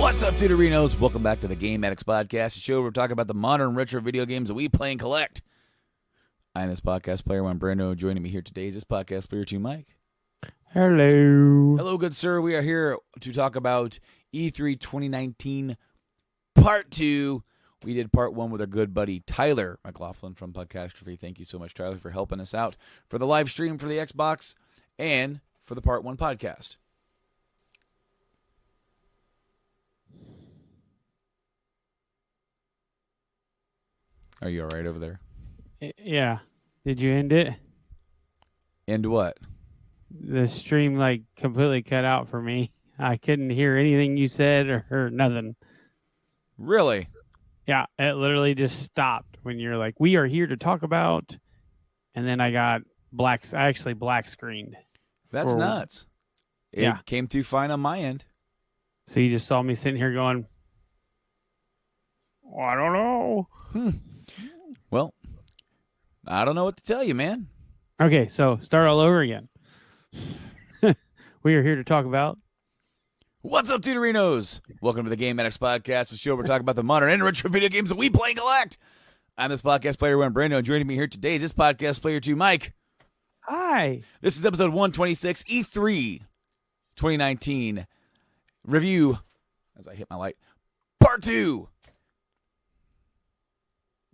What's up, Tudorinos? Welcome back to the Game Addicts podcast, a show where we're talking about the modern retro video games that we play and collect. I'm this podcast player, one Brando. Joining me here today is this podcast player, two Mike. Hello. Hello, good sir. We are here to talk about E3 2019 Part 2. We did Part 1 with our good buddy Tyler McLaughlin from Podcastrophe. Thank you so much, Tyler, for helping us out for the live stream for the Xbox and for the Part 1 podcast. Are you all right over there? Yeah. Did you end it? End what? The stream completely cut out for me. I couldn't hear anything you said or heard nothing. Really? Yeah, it literally just stopped when you're like, we are here to talk about, and then I got black screened. That's nuts. It came through fine on my end. So you just saw me sitting here going, oh, I don't know. Well, I don't know what to tell you, man. Okay, so start all over again. We are here to talk about... What's up, Tudorinos? Welcome to the Game Addicts podcast, the show where we're talking about the modern and retro video games that we play and collect. I'm this podcast player, one Brando, and joining me here today is this podcast player, two Mike. Hi. This is episode 126, E3 2019 review, as I hit my light, Part 2.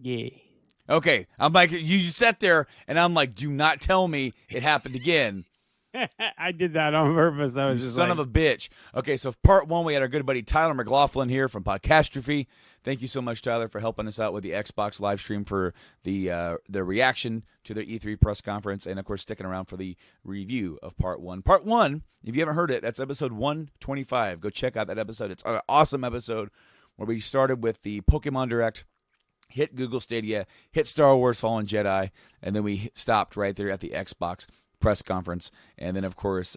Yeah. Okay, I'm like, you sat there, and I'm like, do not tell me it happened again. I did that on purpose. I was You just son of a bitch. Okay, so Part 1, we had our good buddy Tyler McLaughlin here from Podcastrophe. Thank you so much, Tyler, for helping us out with the Xbox live stream for the reaction to their E3 press conference, and, of course, sticking around for the review of Part 1. Part 1, if you haven't heard it, that's episode 125. Go check out that episode. It's an awesome episode where we started with the Pokemon Direct, hit Google Stadia, hit Star Wars Fallen Jedi, and then we stopped right there at the Xbox press conference. And then, of course,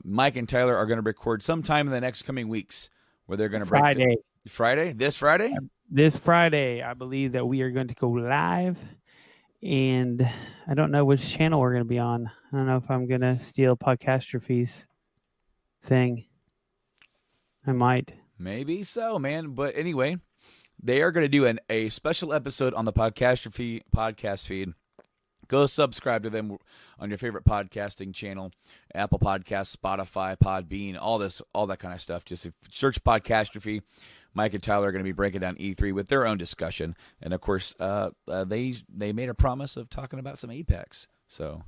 Mike and Tyler are going to record sometime in the next coming weeks where they're going to break Friday. Friday? This Friday? This Friday, I believe that we are going to go live. And I don't know which channel we're going to be on. I don't know if I'm going to steal Podcastrophe's thing. I might. Maybe so, man. But anyway, they are going to do a special episode on the Podcastrophe podcast feed. Go subscribe to them on your favorite podcasting channel, Apple Podcasts, Spotify, Podbean, all that kind of stuff. Just search Podcastrophe. Mike and Tyler are going to be breaking down E3 with their own discussion, and of course, they made a promise of talking about some Apex. So,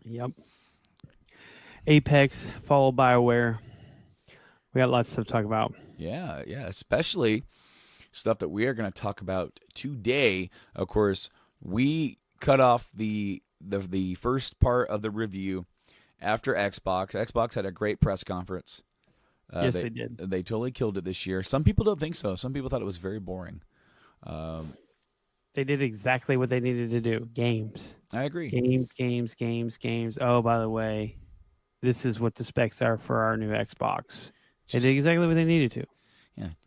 yep, Apex followed by BioWare. We got lots of stuff to talk about. Yeah, especially stuff that we are going to talk about today. Of course, we cut off the first part of the review after Xbox. Xbox had a great press conference. Yes, they did. They totally killed it this year. Some people don't think so. Some people thought it was very boring. They did exactly what they needed to do. Games. I agree. Games. Oh, by the way, this is what the specs are for our new Xbox. They did exactly what they needed to.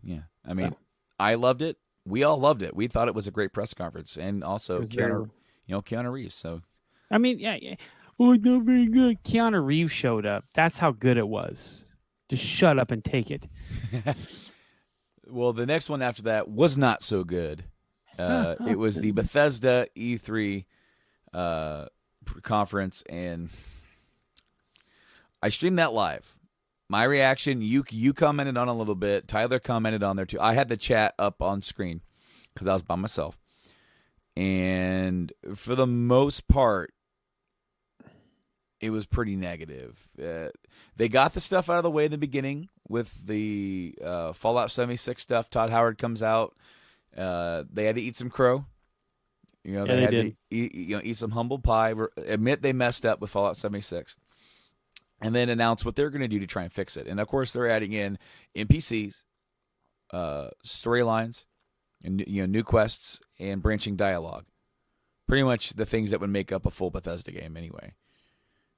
Yeah. I mean, I loved it. We all loved it. We thought it was a great press conference, and also Keanu Reeves. So, I mean, yeah. Oh, it's not very good. Keanu Reeves showed up. That's how good it was. Just shut up and take it. Well, the next one after that was not so good. It was the Bethesda E3 conference, and I streamed that live. My reaction, you commented on a little bit. Tyler commented on there too. I had the chat up on screen because I was by myself. And for the most part, it was pretty negative. They got the stuff out of the way in the beginning with the Fallout 76 stuff. Todd Howard comes out. They had to eat some crow. You know, Yeah, they they had did. to eat some humble pie. Admit they messed up with Fallout 76, and then announce what they're going to do to try and fix it. And of course, they're adding in NPCs, storylines, and new quests and branching dialogue. Pretty much the things that would make up a full Bethesda game, anyway.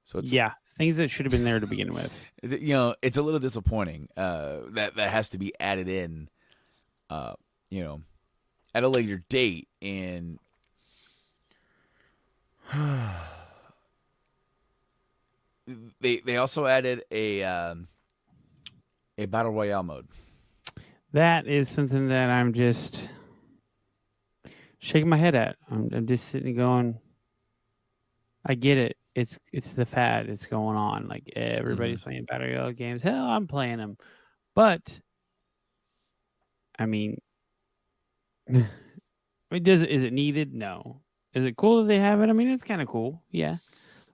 So it's, things that should have been there to begin with. It's a little disappointing that has to be added in, at a later date. And they also added a battle royale mode. That is something that I'm just shaking my head at. I'm just sitting going, I get it. It's the fad. It's going on. Like everybody's playing battle royale games. Hell, I'm playing them. But I mean, is it needed? No. Is it cool that they have it? I mean, it's kind of cool. Yeah.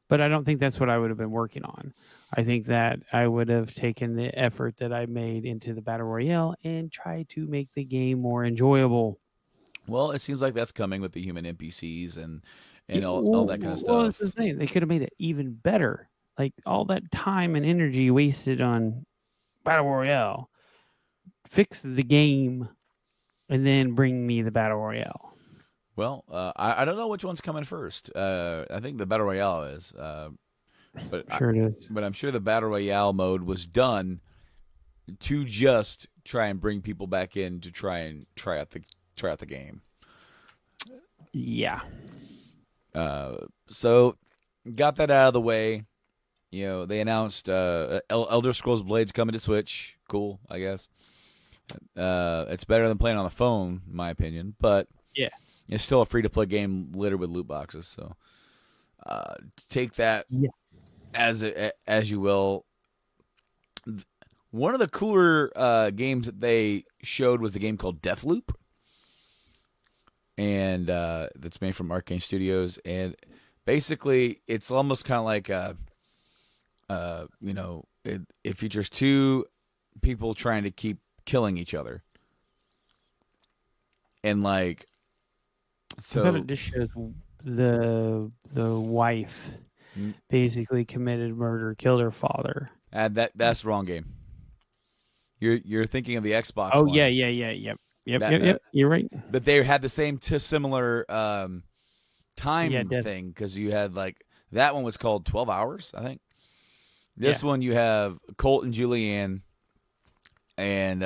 But I don't think that's what I would have been working on. I think that I would have taken the effort that I made into the battle royale and tried to make the game more enjoyable. Well, it seems like that's coming with the human NPCs and all that kind of stuff. Well, that's the thing. They could have made it even better. Like all that time and energy wasted on battle royale. Fix the game and then bring me the battle royale. Well, I don't know which one's coming first. I think the battle royale is, but Sure it is. But I'm sure the battle royale mode was done to just try and bring people back in to try out the game. Yeah. So got that out of the way. They announced Elder Scrolls Blades coming to Switch. Cool, I guess. It's better than playing on the phone, in my opinion, but yeah. It's still a free-to-play game littered with loot boxes, so take that as you will. One of the cooler games that they showed was a game called Deathloop, and that's made from Arcane Studios. And basically, it's almost kind of like it features two people trying to keep killing each other, and like. So I thought it just shows the wife basically committed murder, killed her father. That's the wrong game. You're thinking of the Xbox. Oh one. Yeah. Yep. You're right. But they had the same similar time thing because you had like that one was called 12 Hours, I think. This one you have Colt and Julianne, and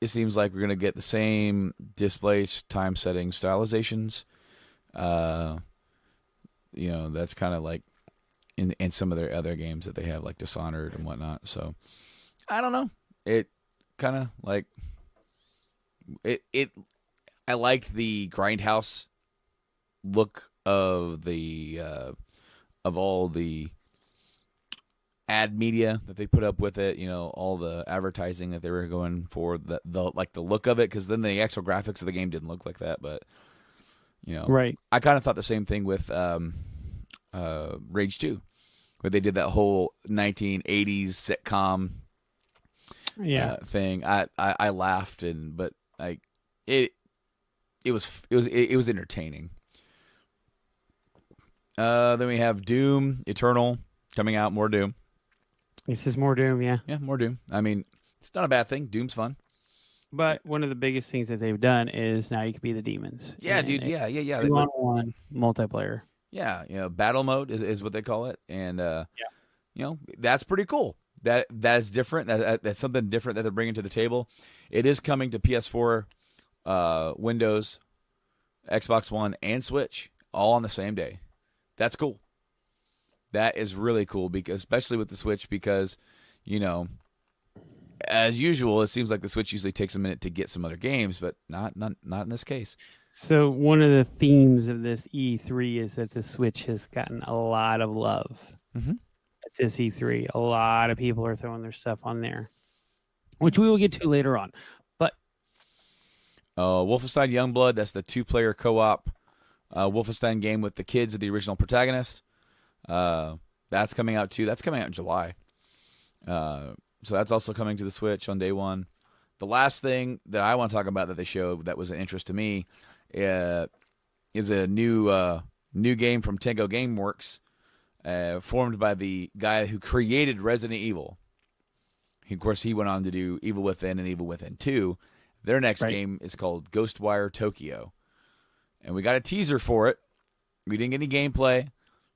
it seems like we're going to get the same display time setting stylizations. That's kind of like in some of their other games that they have, like Dishonored and whatnot. So, I don't know. It kind of like it. I liked the grindhouse look of the of all the ad media that they put up with it, all the advertising that they were going for, the look of it, because then the actual graphics of the game didn't look like that. But right. I kind of thought the same thing with Rage 2, where they did that whole 1980s sitcom thing. I laughed, but it was entertaining. Then we have Doom Eternal coming out, more Doom. This is more Doom, yeah. Yeah, more Doom. I mean, it's not a bad thing. Doom's fun. But one of the biggest things that they've done is now you can be the demons. Yeah, dude. Yeah. 2-on-1 multiplayer. Yeah, battle mode is what they call it, and that's pretty cool. That's different. That's something different that they're bringing to the table. It is coming to PS4, Windows, Xbox One, and Switch all on the same day. That's cool. That is really cool, because especially with the Switch, because as usual, it seems like the Switch usually takes a minute to get some other games, but not in this case. So one of the themes of this E3 is that the Switch has gotten a lot of love at this E3. A lot of people are throwing their stuff on there, which we will get to later on. But Wolfenstein Youngblood, that's the 2-player co-op Wolfenstein game with the kids of the original protagonist. That's coming out too. That's coming out in July. So that's also coming to the Switch on day one. The last thing that I want to talk about that they showed that was an interest to me is a new game from Tango Gameworks, formed by the guy who created Resident Evil. Of course, he went on to do Evil Within and Evil Within 2. Their next game is called Ghostwire Tokyo. And we got a teaser for it. We didn't get any gameplay,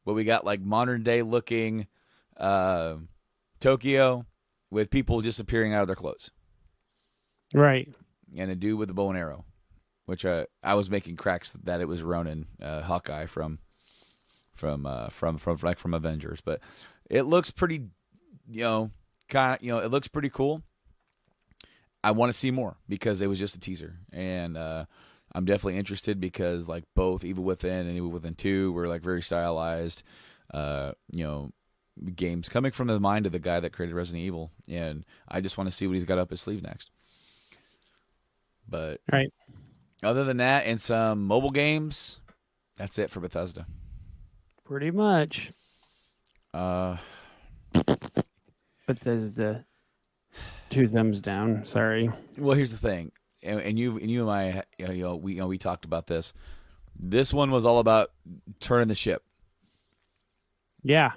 but we got like modern day looking Tokyo with people disappearing out of their clothes. Right. And a dude with a bow and arrow, which I was making cracks that it was Ronan, Hawkeye from Avengers. But it looks pretty, it looks pretty cool. I want to see more because it was just a teaser, and I'm definitely interested because like both Evil Within and Evil Within 2 were like very stylized, games coming from the mind of the guy that created Resident Evil, and I just want to see what he's got up his sleeve next. But other than that, and some mobile games, that's it for Bethesda. Pretty much. Bethesda. 2 thumbs down. Sorry. Well, here's the thing, and you and I, we talked about this. This one was all about turning the ship. Yeah.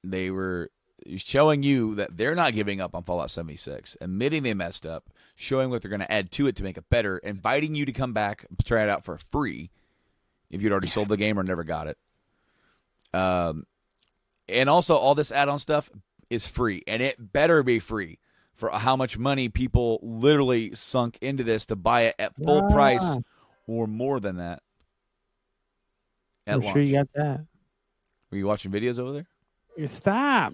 They were showing you that they're not giving up on Fallout 76, admitting they messed up, showing what they're going to add to it to make it better, inviting you to come back and try it out for free if you'd already sold the game or never got it. And also all this add-on stuff is free, and it better be free for how much money people literally sunk into this to buy it at full price or more than that. I'm sure you got that. Were you watching videos over there? Stop.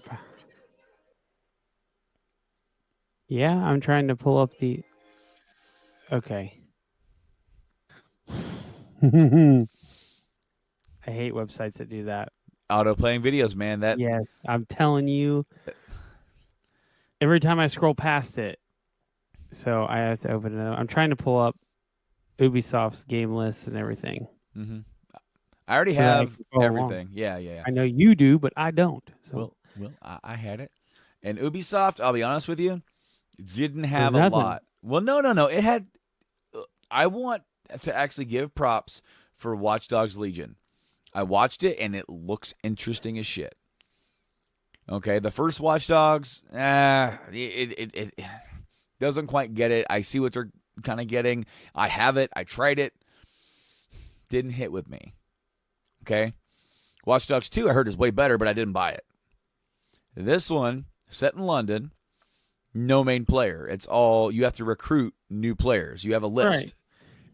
Yeah, I'm trying to pull up the... Okay. I hate websites that do that. Auto-playing videos, man. Yes, I'm telling you. Every time I scroll past it, so I have to open it up. I'm trying to pull up Ubisoft's game list and everything. Mm-hmm. I already have everything. Yeah. I know you do, but I don't. So. Well, I had it. And Ubisoft, I'll be honest with you, didn't have a lot. Well, no. It had... I want to actually give props for Watch Dogs Legion. I watched it, and it looks interesting as shit. Okay, the first Watch Dogs, it doesn't quite get it. I see what they're kind of getting. I have it. I tried it. Didn't hit with me. Okay, Watch Dogs 2 I heard is way better, but I didn't buy it. This one, set in London, no main player. It's all, you have to recruit new players. You have a list,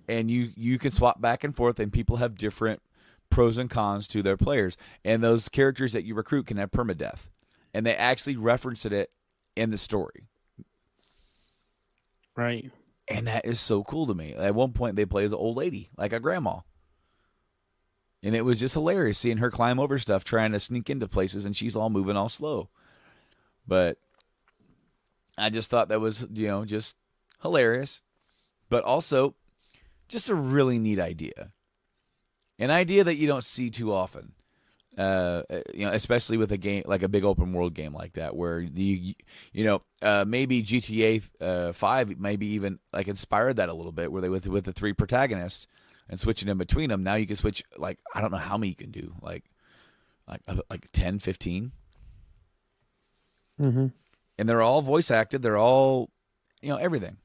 and you can swap back and forth, and people have different pros and cons to their players. And those characters that you recruit can have permadeath. And they actually referenced it in the story. Right. And that is so cool to me. At one point, they play as an old lady, like a grandma. And it was just hilarious seeing her climb over stuff, trying to sneak into places, and she's all moving all slow. But I just thought that was, just hilarious. But also, just a really neat idea. An idea that you don't see too often. Especially with a game like a big open world game like that, where maybe GTA 5 maybe even like inspired that a little bit, where they with the 3 protagonists and switching in between them. Now you can switch, like, I don't know how many you can do, like 10, 15. Mm-hmm. And they're all voice acted. They're all, everything.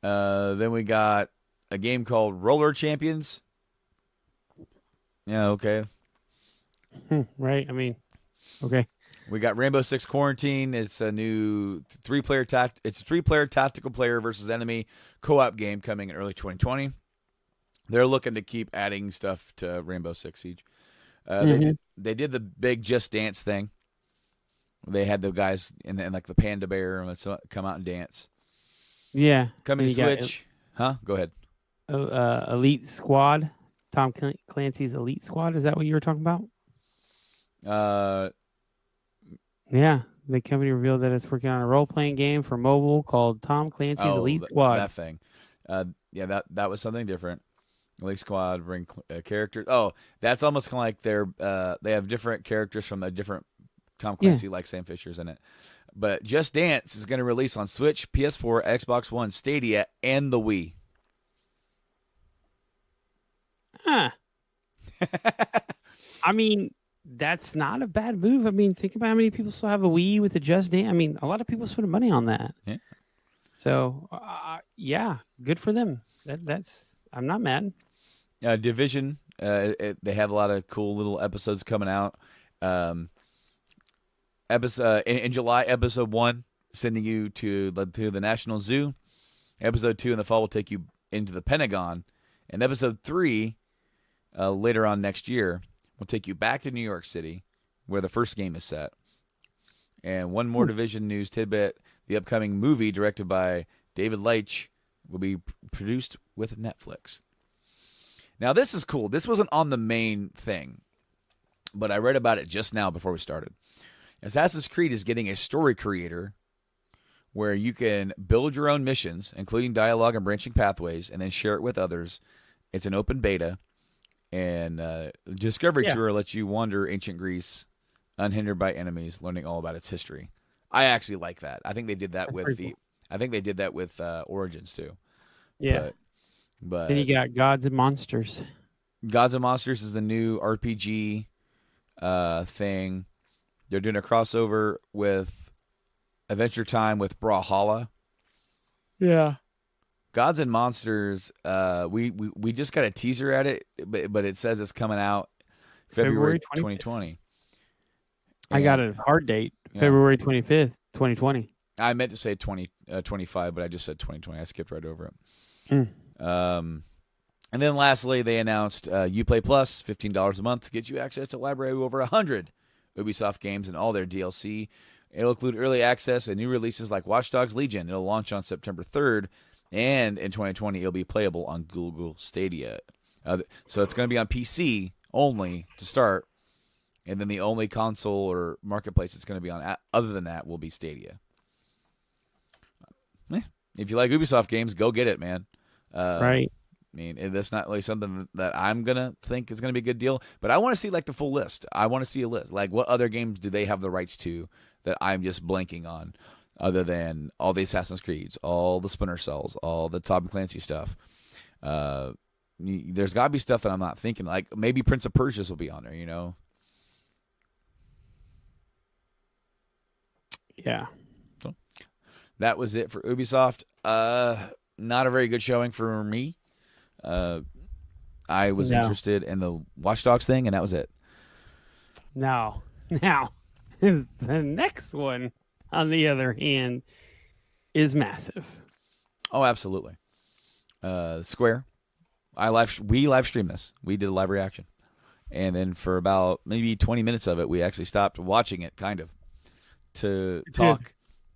Then we got a game called Roller Champions. Yeah, okay. Right. I mean, okay. We got Rainbow Six Quarantine. It's a new 3-player It's a 3-player tactical player versus enemy co-op game coming in early 2020. They're looking to keep adding stuff to Rainbow Six Siege. They did the big Just Dance thing. They had the guys in like the panda bear and let's come out and dance. Yeah. Coming to Switch. Go ahead. Elite Squad. Tom Clancy's Elite Squad. Is that what you were talking about? Yeah, the company revealed that it's working on a role-playing game for mobile called Tom Clancy's Elite Squad. That thing. That was something different. Elite Squad bring characters. Oh, that's almost kind of like they have different characters from a different Tom Clancy like Sam Fisher's in it. But Just Dance is going to release on Switch, PS4, Xbox One, Stadia, and the Wii. Huh. I mean, that's not a bad move. I mean, think about how many people still have a Wii with the Just Dance. I mean, a lot of people spend money on that. Yeah. So, yeah, good for them. I'm not mad. Division, they have a lot of cool little episodes coming out. In July, episode 1, sending you to the National Zoo. Episode 2 in the fall will take you into the Pentagon. And episode 3, later on next year, will take you back to New York City, where the first game is set. And one more Division news tidbit. The upcoming movie, directed by David Leitch, will be produced with Netflix. Now, this is cool. This wasn't on the main thing, but I read about it just now before we started. Assassin's Creed is getting a story creator where you can build your own missions, including dialogue and branching pathways, and then share it with others. It's an open beta, and Discovery Tour lets you wander ancient Greece unhindered by enemies, learning all about its history. I actually like that. I think they did that with Origins too. Yeah. But then you got Gods and Monsters. Gods and Monsters is the new RPG thing. They're doing a crossover with Adventure Time with Brawlhalla. Yeah. Gods and Monsters, we just got a teaser at it, but it says it's coming out February 2020. I got a hard date, February 25th, 2020. I meant to say 2025, but I just said 2020. I skipped right over it. And then lastly, they announced Uplay Plus, $15 a month to get you access to a library of over 100 Ubisoft games and all their DLC. It'll include early access and new releases like Watch Dogs Legion. It'll launch on September 3rd, and in 2020, it'll be playable on Google Stadia. So it's going to be on PC only to start, and then the only console or marketplace it's going to be on other than that will be Stadia. If you like Ubisoft games, go get it, man. Right. I mean, that's not really something that I'm going to think is going to be a good deal, but I want to see like the full list. I want to see a list. Like, what other games do they have the rights to that I'm just blanking on, other than all the Assassin's Creeds, all the Splinter Cells, all the Tom Clancy stuff? There's got to be stuff that I'm not thinking. Like, maybe Prince of Persia's will be on there, you know? Yeah. So, that was it for Ubisoft. Not a very good showing for me. I was interested in the Watch Dogs thing, and that was it. Now, the next one, on the other hand, is massive. Oh, absolutely. Square. We live streamed this. We did a live reaction, and then for about maybe 20 minutes of it, we actually stopped watching it, kind of, to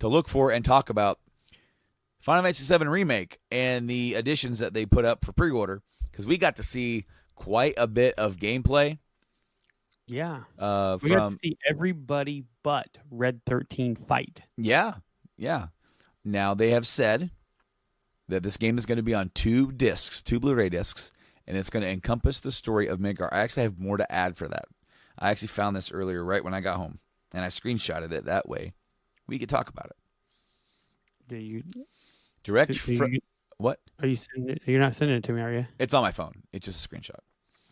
look for and talk about Final Fantasy VII Remake and the additions that they put up for pre-order, because we got to see quite a bit of gameplay. Yeah. We got to see everybody but Red 13 fight. Yeah. Now, they have said that this game is going to be on 2 Blu-ray discs, and it's going to encompass the story of Midgar. I actually have more to add for that. I actually found this earlier right when I got home, and I screenshotted it that way. We could talk about it. Do you... What? Are you sending it? You're not sending it to me, are you? It's on my phone. It's just a screenshot.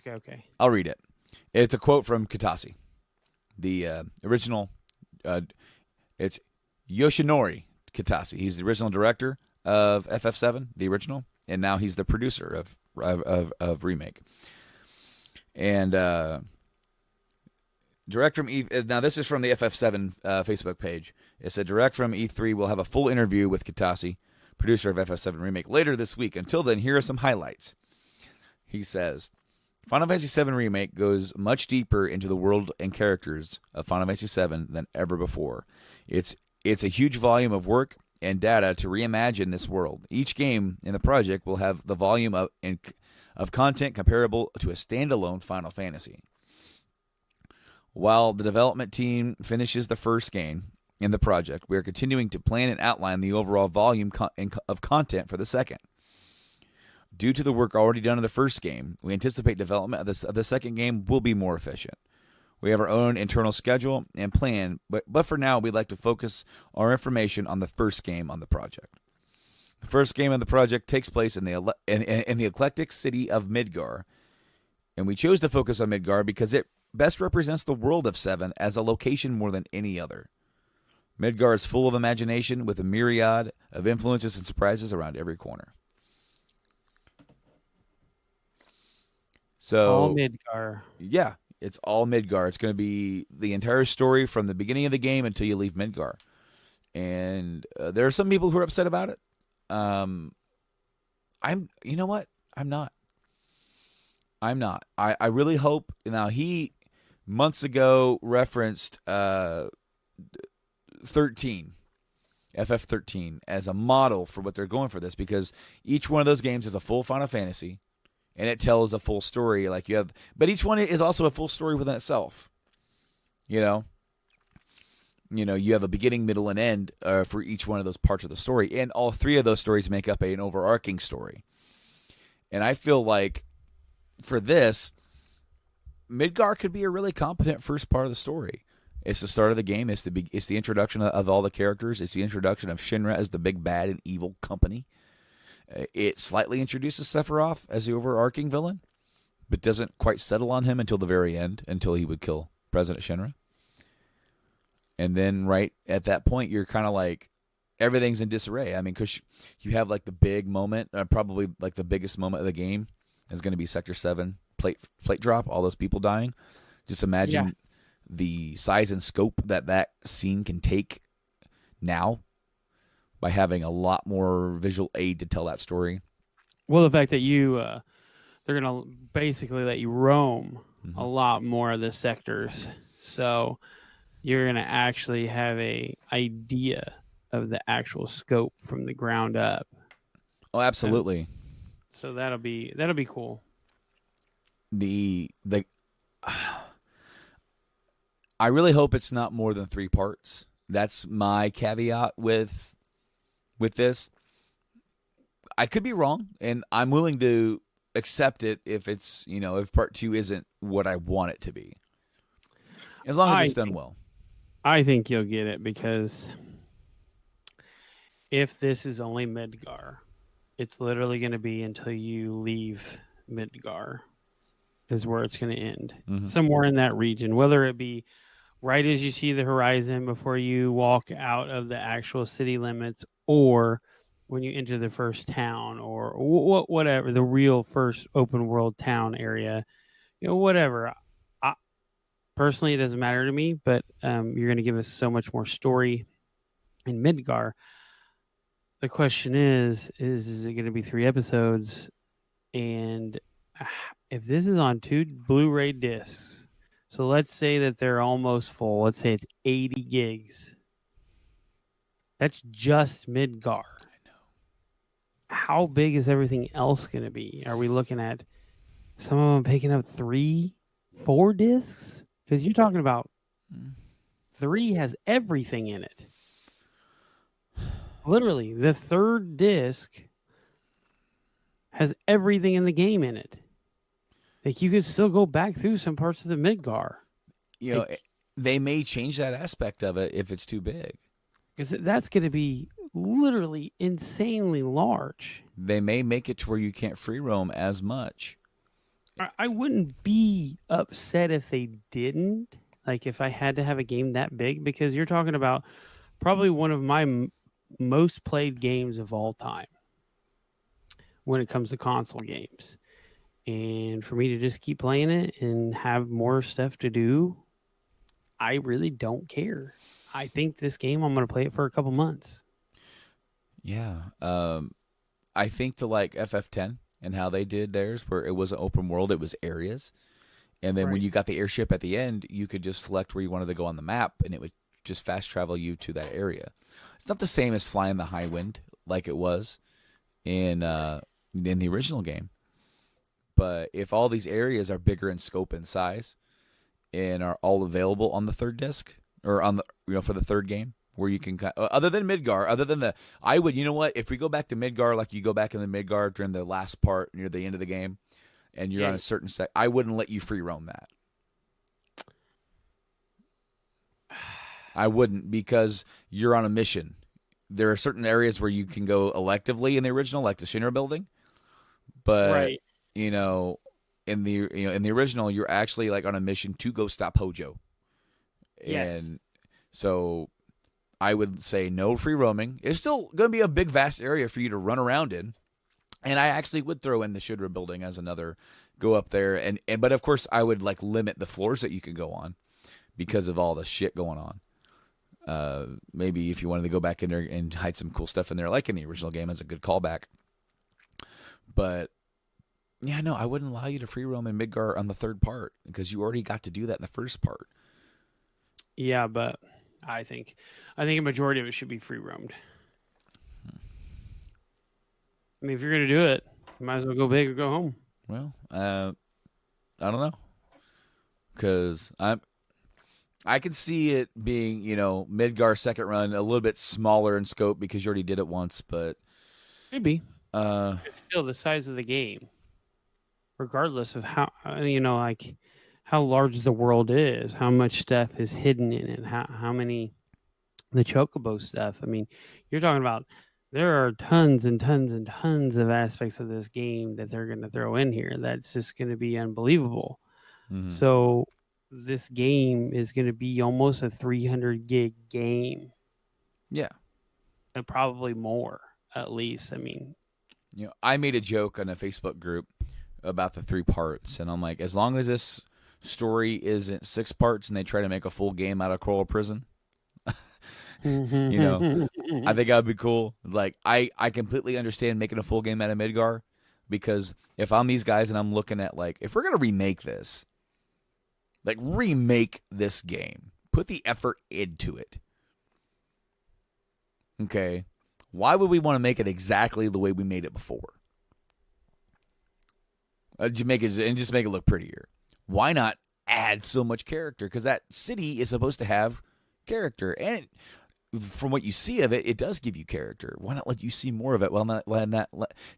Okay. I'll read it. It's a quote from Kitase, the original. It's Yoshinori Kitase. He's the original director of FF7, the original, and now he's the producer of Remake. And direct from now this is from the FF7 Facebook page. It said direct from E3 will have a full interview with Kitase, producer of FF7 Remake, later this week. Until then, here are some highlights. He says, Final Fantasy VII Remake goes much deeper into the world and characters of Final Fantasy VII than ever before. It's a huge volume of work and data to reimagine this world. Each game in the project will have the volume of content comparable to a standalone Final Fantasy. While the development team finishes the first game in the project, we are continuing to plan and outline the overall volume of content for the second. Due to the work already done in the first game, we anticipate development of the second game will be more efficient. We have our own internal schedule and plan, but for now, we'd like to focus our information on the first game on the project. The first game on the project takes place in the eclectic city of Midgar, and we chose to focus on Midgar because it best represents the world of 7 as a location more than any other. Midgar is full of imagination with a myriad of influences and surprises around every corner. So, All Midgar. Yeah, it's all Midgar. It's going to be the entire story from the beginning of the game until you leave Midgar. And there are some people who are upset about it. You know what? I'm not. I really hope. Now, he months ago referenced 13, FF13, as a model for what they're going for this, because each one of those games is a full Final Fantasy, and it tells a full story. Like you have, but each one is also a full story within itself. You know, you have a beginning, middle, and end for each one of those parts of the story, and all 3 of those stories make up an overarching story. And I feel like for this, Midgar could be a really competent first part of the story. It's the start of the game. It's the introduction of all the characters. It's the introduction of Shinra as the big bad and evil company. It slightly introduces Sephiroth as the overarching villain, but doesn't quite settle on him until the very end, until he would kill President Shinra. And then right at that point, you're kind of like, everything's in disarray. I mean, because you have like the big moment, probably like the biggest moment of the game is going to be Sector 7 plate drop, all those people dying. Just imagine the size and scope that scene can take now, by having a lot more visual aid to tell that story. Well, the fact that they're going to basically let you roam a lot more of the sectors. So you're going to actually have a idea of the actual scope from the ground up. Oh, absolutely. So that'll be cool. I really hope it's not more than 3 parts. That's my caveat with this. I could be wrong, and I'm willing to accept it if it's, if part 2 isn't what I want it to be. As long as it's done well. I think you'll get it, because if this is only Midgar, it's literally going to be until you leave Midgar is where it's going to end. Somewhere in that region, whether it be right as you see the horizon before you walk out of the actual city limits, or when you enter the first town, or whatever, the real first open world town area, whatever. Personally, it doesn't matter to me, but you're going to give us so much more story in Midgar. The question is it going to be 3 episodes? And if this is on 2 Blu-ray discs, so let's say that they're almost full. Let's say it's 80 gigs. That's just Midgar. I know. How big is everything else going to be? Are we looking at some of them picking up 3, 4 discs? Because you're talking about 3 has everything in it. Literally, the 3rd disc has everything in the game in it. Like, you could still go back through some parts of the Midgar. They may change that aspect of it if it's too big. Because that's going to be literally insanely large. They may make it to where you can't free roam as much. I wouldn't be upset if they didn't. Like, if I had to have a game that big, because you're talking about probably one of my most played games of all time when it comes to console games. And for me to just keep playing it and have more stuff to do, I really don't care. I think this game, I'm going to play it for a couple months. Yeah. I think to like FF10 and how they did theirs, where it was an open world, it was areas. And then when you got the airship at the end, you could just select where you wanted to go on the map, and it would just fast travel you to that area. It's not the same as flying the high wind like it was in the original game. But if all these areas are bigger in scope and size and are all available on the 3rd disc, or on the for the 3rd game, where you can, other than Midgar, if we go back to Midgar, like you go back in the Midgar during the last part near the end of the game, and you're on a certain I wouldn't let you free roam that. I wouldn't, because you're on a mission. There are certain areas where you can go electively in the original, like the Shinra building, but Right. you know, in the original, you're actually like on a mission to go stop Hojo, Yes. and so I would say no free roaming. It's still going to be a big, vast area for you to run around in, and I actually would throw in the Shinra building as another go up there, and but of course I would like limit the floors that you could go on because of all the shit going on. Maybe if you wanted to go back in there and hide some cool stuff in there, like in the original game, as a good callback. But yeah, no, I wouldn't allow you to free roam in Midgar on the third part because you already got to do that in the first part. Yeah, but I think a majority of it should be free roamed. I mean, if you're gonna do it, you might as well go big or go home. Well, I don't know, because I can see it being, Midgar second run a little bit smaller in scope because you already did it once, but Maybe uh, it's still the size of the game, regardless of how like how large the world is, how much stuff is hidden in it, how many the chocobo stuff. I mean, you're talking about there are tons and tons and tons of aspects of this game that they're going to throw in here. That's just going to be unbelievable. mhm. So this game is going to be almost a 300 gig game, Yeah. and probably more at least. I mean, I made a joke on a Facebook group about the 3 parts, and I'm like, as long as this story isn't 6 parts and they try to make a full game out of Coral Prison, I think that would be cool. Like, I completely understand making a full game out of Midgar, because if I'm these guys and I'm looking at, like, if we're going to remake this, like, remake this game, put the effort into it. Okay. Why would we want to make it exactly the way we made it before? Just make it look prettier. Why not add so much character? Because that city is supposed to have character, and from what you see of it, it does give you character. Why not let you see more of it? Why not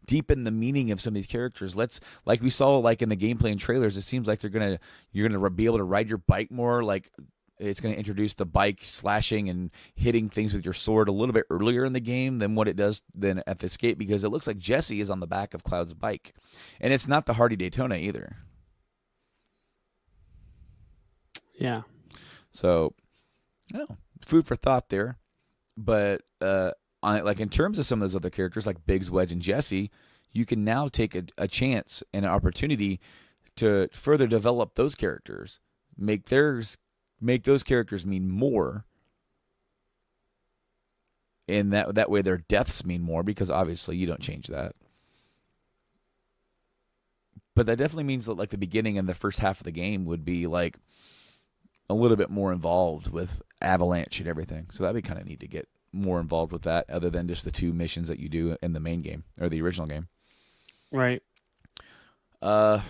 deepen the meaning of some of these characters? Let's, like we saw, like in the gameplay and trailers, it seems like you're gonna be able to ride your bike more. Like, it's going to introduce the bike slashing and hitting things with your sword a little bit earlier in the game than what it does then at the escape, because it looks like Jesse is on the back of Cloud's bike, and it's not the Hardy Daytona either. yeah. So, food for thought there. But like in terms of some of those other characters, like Biggs, Wedge, and Jesse, you can now take a chance and an opportunity to further develop those characters, make those characters mean more, and that way their deaths mean more, because obviously you don't change that. But that definitely means that, like, the beginning and the first half of the game would be like a little bit more involved with Avalanche and everything. So that'd be kind of neat to get more involved with that, other than just the 2 missions that you do in the main game or the original game. Right. So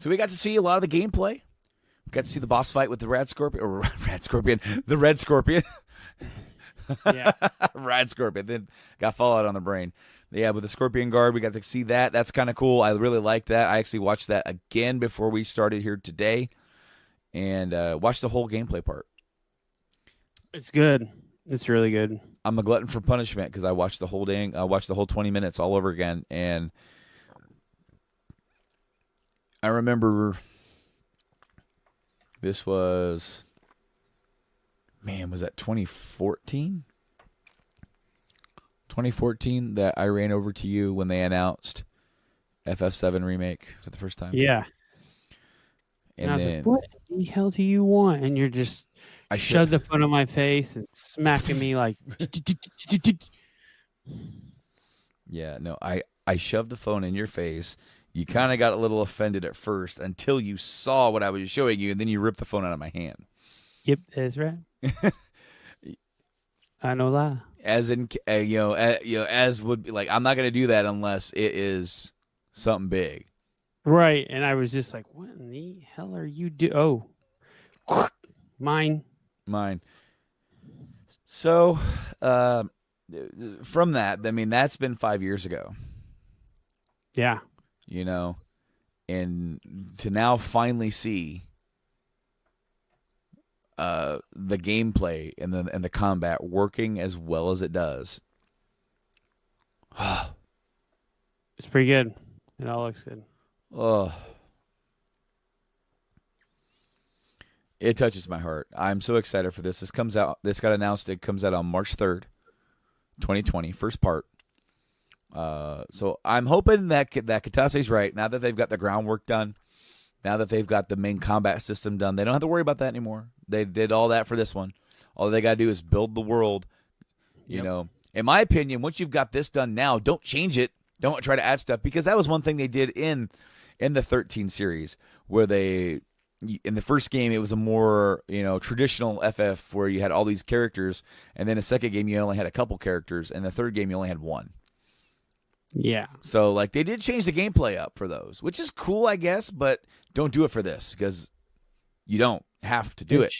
we got to see a lot of the gameplay. We got to see the boss fight with the Red Scorpion. Yeah. Rad Scorpion. Then got Fallout on the brain. Yeah, with the Scorpion Guard, we got to see that. That's kind of cool. I really liked that. I actually watched that again before we started here today, and watched the whole gameplay part. It's good. It's really good. I'm a glutton for punishment because I watched the whole 20 minutes all over again, and I remember this was that 2014? 2014 that I ran over to you when they announced FF7 Remake for the first time. Yeah. And I was then like, what the hell do you want? And you're just shoved the phone on my face and smacking me like. Yeah, no, I shoved the phone in your face. You kind of got a little offended at first until you saw what I was showing you, and then you ripped the phone out of my hand. Yep, that's right. I no lie. As in, as would be like, I'm not going to do that unless it is something big. Right, and I was just like, what in the hell are you doing? Oh, mine. So, from that, I mean, that's been 5 years ago. Yeah. And to now finally see the gameplay and the combat working as well as it does. It's pretty good. It all looks good. Oh, it touches my heart. I'm so excited for this. This comes out. This got announced. It comes out on March 3rd, 2020. First part. So I'm hoping that Katase's right. Now that they've got the groundwork done, now that they've got the main combat system done, they don't have to worry about that anymore. They did all that for this one. All they got to do is build the world. You know, in my opinion, once you've got this done now, don't change it. Don't try to add stuff, because that was one thing they did in the 13 series, where they, in the first game, it was a more, traditional FF where you had all these characters, and then the second game you only had a couple characters, and the third game you only had one. Yeah. So like they did change the gameplay up for those, which is cool, I guess, but don't do it for this, because you don't have to do it.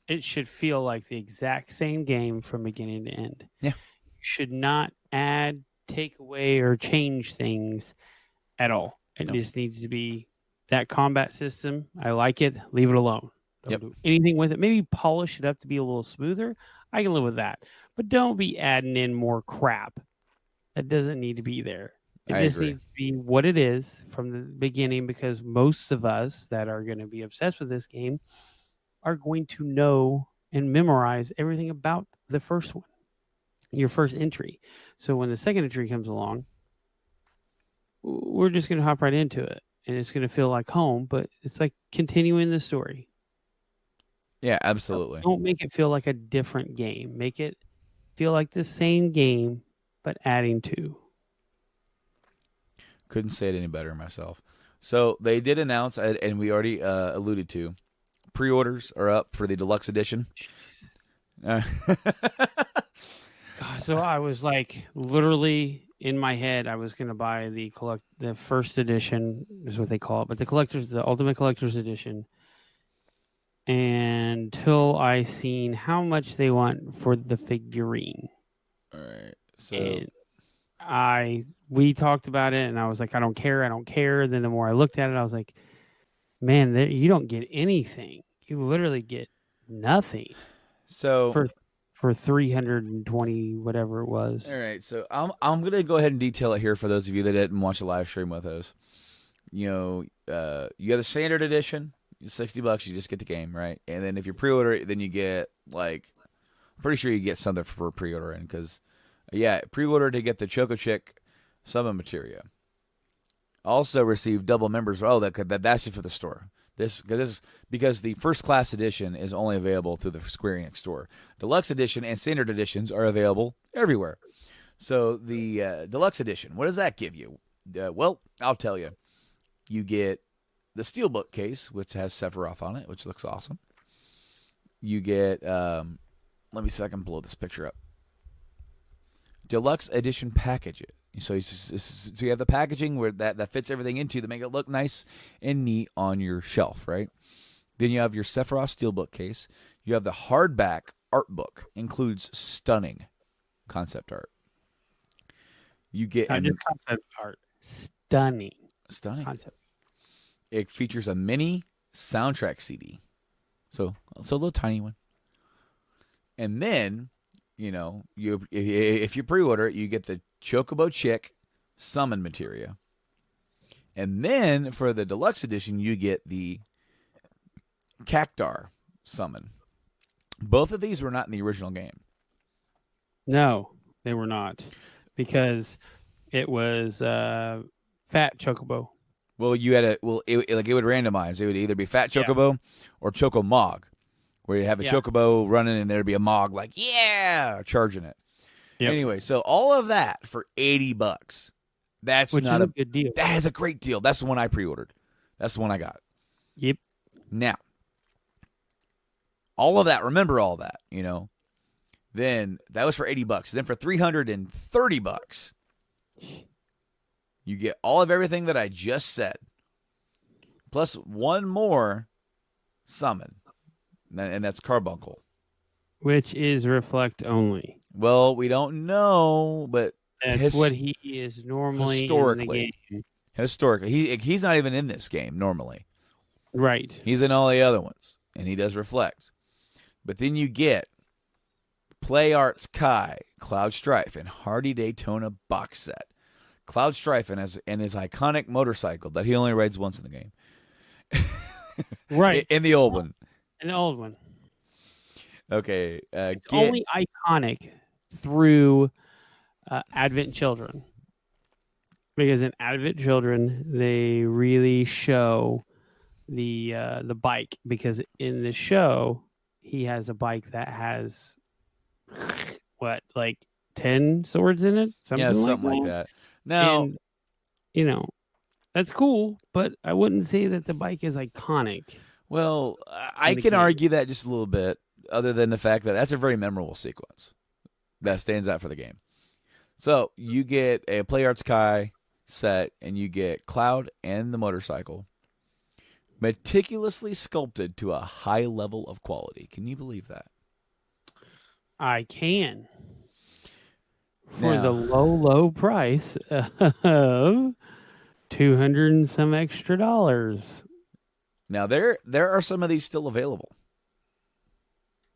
It should feel like the exact same game from beginning to end. Yeah. You should not add, take away, or change things at all. It just needs to be that combat system. I like it. Leave it alone. Don't do anything with it. Maybe polish it up to be a little smoother. I can live with that. But don't be adding in more crap that doesn't need to be there. It I just agree. needs to be what it is from the beginning, because most of us that are going to be obsessed with this game are going to know and memorize everything about the first one, your first entry. So when the second entry comes along, we're just going to hop right into it, and it's going to feel like home, but it's like continuing the story. Yeah, absolutely. Don't make it feel like a different game. Make it feel like the same game, but adding to. Couldn't say it any better myself. So they did announce, and we already alluded to, pre-orders are up for the deluxe edition. God, so I was like, literally in my head, I was going to buy the first edition is what they call it, but the Ultimate Collector's Edition, until I seen how much they want for the figurine. All right. So and we talked about it, and I was like, I don't care. Then the more I looked at it, I was like, man, you don't get anything. You literally get nothing. So for 320, whatever it was. All right. So I'm gonna go ahead and detail it here for those of you that didn't watch the live stream with us. You got the standard edition, $60. You just get the game, right? And then if you pre-order it, then you get I'm pretty sure you get something for pre-ordering, because pre-order to get the Choco Chick summon materia. Also receive double members. Oh, that's just for the store. Because the first class edition is only available through the Square Enix store. Deluxe edition and standard editions are available everywhere. So the deluxe edition, what does that give you? Well, I'll tell you. You get the steelbook case, which has Sephiroth on it, which looks awesome. You get, let me see if I can blow this picture up. Deluxe edition package it. So you have the packaging where that fits everything into to make it look nice and neat on your shelf, right? Then you have your Sephiroth steelbook case. You have the hardback art book, includes stunning concept art. You get Not just concept art, stunning concept. It features a mini soundtrack CD, so it's a little tiny one. And then, if you pre-order it, you get the Chocobo Chick summon materia. And then for the deluxe edition, you get the Cactar summon. Both of these were not in the original game. No, they were not, because it was Fat Chocobo. Well, it would randomize. It would either be Fat Chocobo or Choco Mog, where you have a Chocobo running and there'd be a Mog charging it. Yep. Anyway, so all of that for $80. Which is a good deal. That is a great deal. That's the one I pre-ordered. That's the one I got. Yep. Now, all of that, remember all that, Then that was for $80. Then for $330, you get all of everything that I just said, plus one more summon, and that's Carbuncle, which is reflect only. Well, we don't know, but that's what he is normally historically. In the game. Historically, he's not even in this game normally. Right. He's in all the other ones, and he does reflect. But then you get Play Arts Kai, Cloud Strife, and Hardy Daytona box set. Cloud Strife and his iconic motorcycle that he only rides once in the game. Right. In the old one. An old one. Okay. It's only iconic through Advent Children. Because in Advent Children, they really show the bike. Because in the show, he has a bike that has, what, like 10 swords in it? Something like that. Now, and, that's cool, but I wouldn't say that the bike is iconic. Well, I can argue that just a little bit, other than the fact that that's a very memorable sequence that stands out for the game. So you get a Play Arts Kai set, and you get Cloud and the motorcycle, meticulously sculpted to a high level of quality. Can you believe that? I can. For the low price of $200 and some extra dollars. Now there are some of these still available.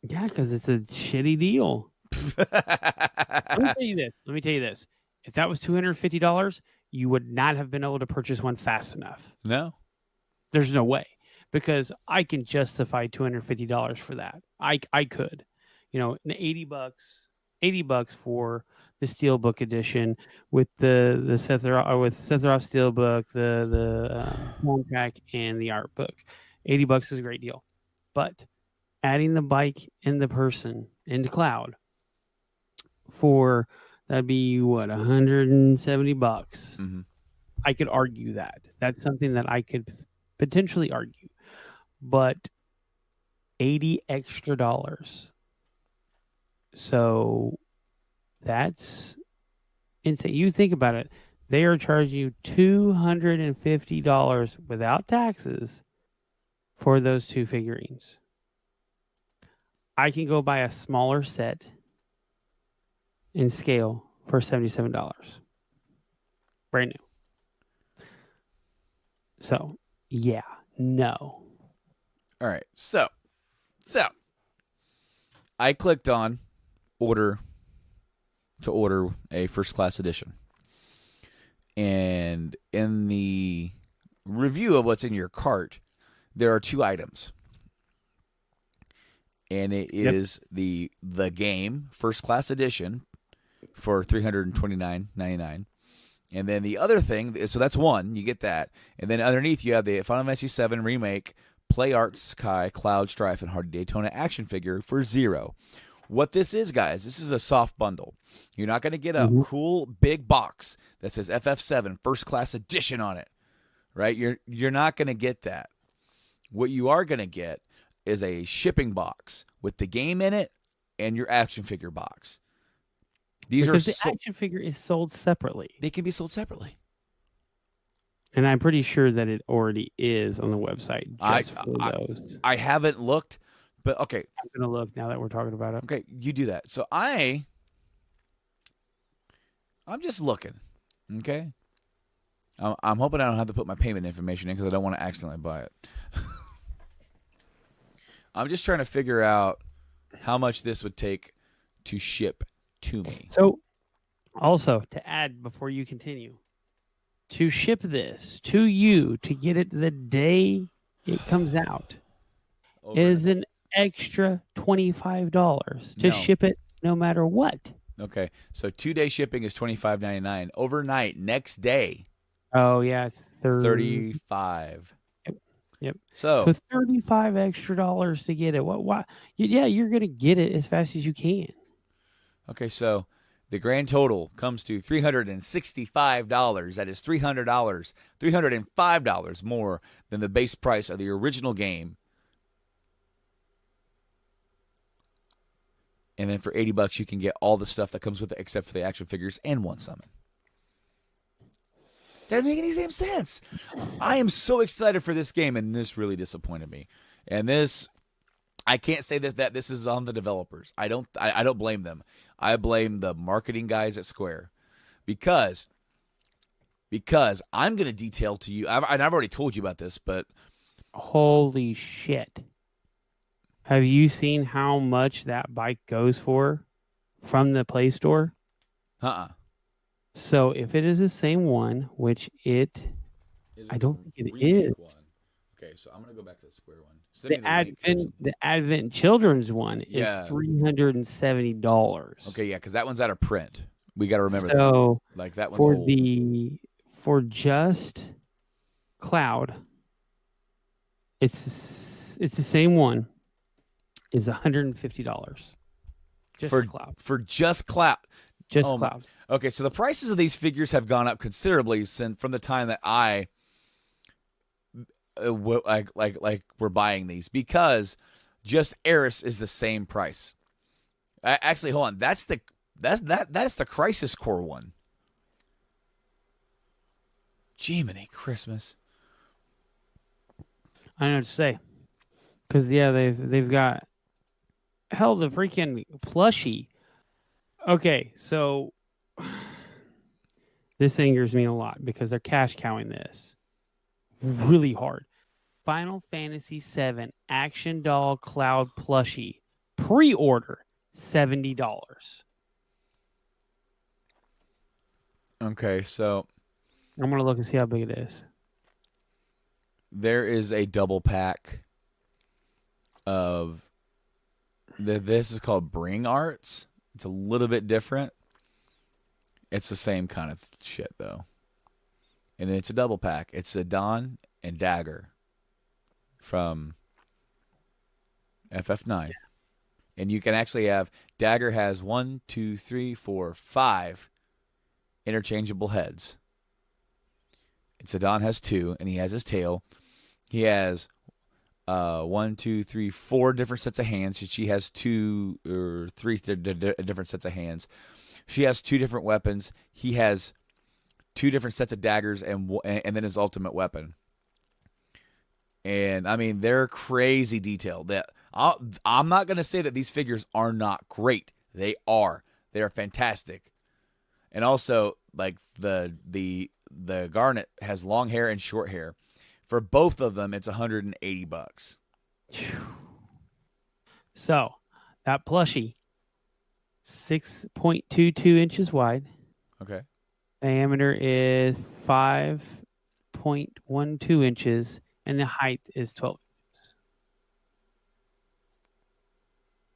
Yeah, because it's a shitty deal. Let me tell you this. If that was $250, you would not have been able to purchase one fast enough. No. There's no way. Because I can justify $250 for that. I could. $80 for the Steelbook edition with the Sephiroth Steelbook, the soundtrack, and the art book. $80 is a great deal. But adding the bike and the person into Cloud for that'd be what, $170. Mm-hmm. I could argue that. That's something that I could potentially argue. But $80 extra. So that's insane. You think about it. They are charging you $250 without taxes for those two figurines. I can go buy a smaller set in scale for $77. Brand new. So, yeah, no. All right. So I clicked on order a first class edition. And in the review of what's in your cart, there are two items. And it is the game first class edition for $329.99. And then the other thing, so that's one, you get that. And then underneath you have the Final Fantasy VII Remake, Play Arts Kai, Cloud Strife, and Hardy Daytona action figure for $0. What this is, guys, this is a soft bundle. You're not going to get a cool big box that says FF7 First Class Edition on it, right? You're not going to get that. What you are going to get is a shipping box with the game in it and your action figure box. Because the action figure is sold separately. They can be sold separately. And I'm pretty sure that it already is on the website for those. I haven't looked, but okay. I'm going to look now that we're talking about it. Okay, you do that. So I'm just looking, okay? I'm hoping I don't have to put my payment information in because I don't want to accidentally buy it. I'm just trying to figure out how much this would take to ship to me. So, also, to add before you continue, to ship this to you, to get it the day it comes out, is an extra $25 to ship it no matter what. Okay, so 2-day shipping is $25.99. Overnight, next day. Oh yeah, it's $35. Yep. So $35 extra to get it. What? Why? Yeah, you're gonna get it as fast as you can. Okay, so the grand total comes to $365. That is $300, $305 more than the base price of the original game. And then for $80, you can get all the stuff that comes with it, except for the action figures and one summon. Doesn't make any damn sense. I am so excited for this game, and this really disappointed me. And this, I can't say that this is on the developers. I don't blame them. I blame the marketing guys at Square, because I'm going to detail to you. I've already told you about this, but holy shit! Have you seen how much that bike goes for from the Play Store? So if it is the same one, which Is I it the don't think it is. remake one? Okay, so I'm gonna go back to the square one. Send me the link or something. The Advent Children's one is Yeah. $370. Okay, yeah, because that one's out of print. We got to remember that. So Like that one's for old. for just Cloud, it's the same one. Is $150 just for Cloud. For just Cloud. Just Cloud. Okay, so the prices of these figures have gone up considerably since from the time that I we're buying these, because just Eris is the same price. Actually, hold on. That's the Crisis Core one. Jiminy Christmas. I don't know what to say. Because yeah, they've got hell the freaking plushie. Okay, so this angers me a lot because they're cash cowing this really hard. Final Fantasy VII Action Doll Cloud plushie pre-order $70. Okay, so I'm gonna look and see how big it is. there is a double pack of this is called Bring Arts. It's a little bit different. It's the same kind of shit though. And it's a double pack. It's a Dawn and Dagger from FF9. Yeah. And you can actually have Dagger has 1, 2, 3, 4, 5 interchangeable heads. And Zidane has 2, and he has his tail. He has 1, 2, 3, 4 different sets of hands. She has 2 or 3 different sets of hands. She has 2 different weapons. He has 2 different sets of daggers and then his ultimate weapon. And I mean, they're crazy detailed. That I'm not going to say that these figures are not great. They are. They are fantastic. And also, like the Garnet has long hair and short hair. For both of them, it's $180. So that plushie, 6.22 inches wide. Okay. Diameter is 5.12 inches, and the height is 12 inches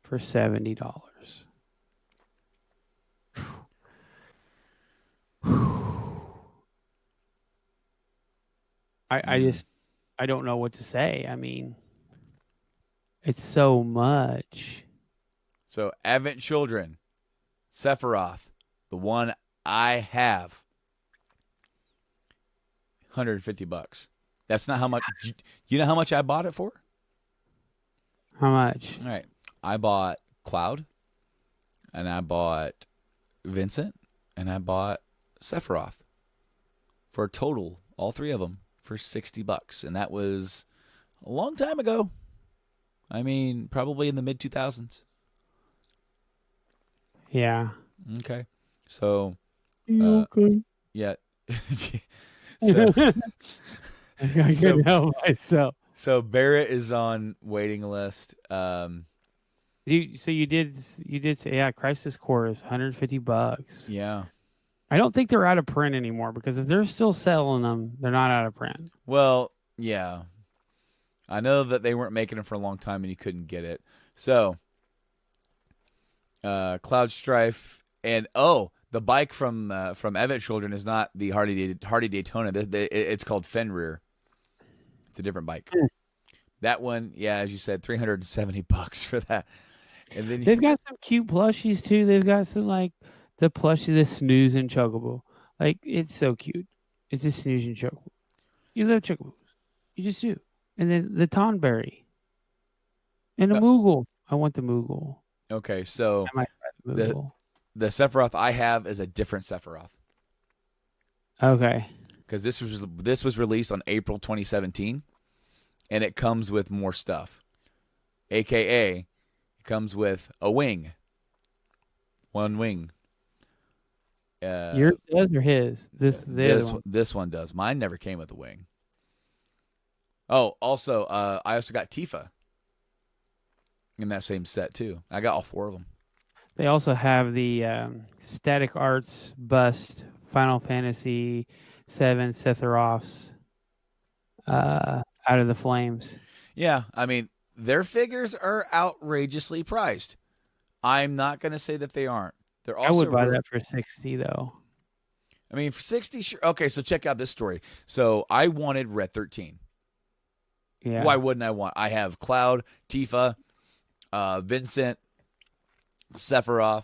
for $70. I don't know what to say. I mean, it's so much. So Advent Children, Sephiroth, the one I have, $150. That's not how much. You know how much I bought it for? How much? All right. I bought Cloud, and I bought Vincent, and I bought Sephiroth for a total, all 3 of them, for $60. And that was a long time ago. I mean, probably in the mid-2000s. Yeah. Okay. So, okay. Yeah. So, I couldn't help myself. So Barrett is on waiting list. You did say, yeah, Crisis Core is $150. Yeah. I don't think they're out of print anymore, because if they're still selling them, they're not out of print. Well, yeah. I know that they weren't making them for a long time and you couldn't get it. So, Cloud Strife and the bike from Advent Children is not the Hardy Daytona. It's called Fenrir. It's a different bike. That one, yeah, as you said, $370 for that. And then they've got some cute plushies too. They've got some like the plushie, the Snooze and Chocobo. Like, it's so cute. It's a Snooze and Chocobo. You love Chocobos. You just do. And then the Tonberry. And the Moogle. I want the Moogle. Okay, so I might try the Moogle. The Sephiroth I have is a different Sephiroth. Okay. Because this was released on April 2017, and it comes with more stuff. AKA, it comes with a wing. One wing. Yours does or his? This one does. Mine never came with a wing. Oh, also, I also got Tifa. in that same set too. I got all 4 of them. They also have the Static Arts bust Final Fantasy VII Sephiroth's Out of the Flames. Yeah, I mean, their figures are outrageously priced. I'm not going to say that they aren't. They're also I would buy that for 60 though. I mean, for 60, sure. Okay, so check out this story. So I wanted Red 13. Yeah. Why wouldn't I want? I have Cloud, Tifa, Vincent, Sephiroth.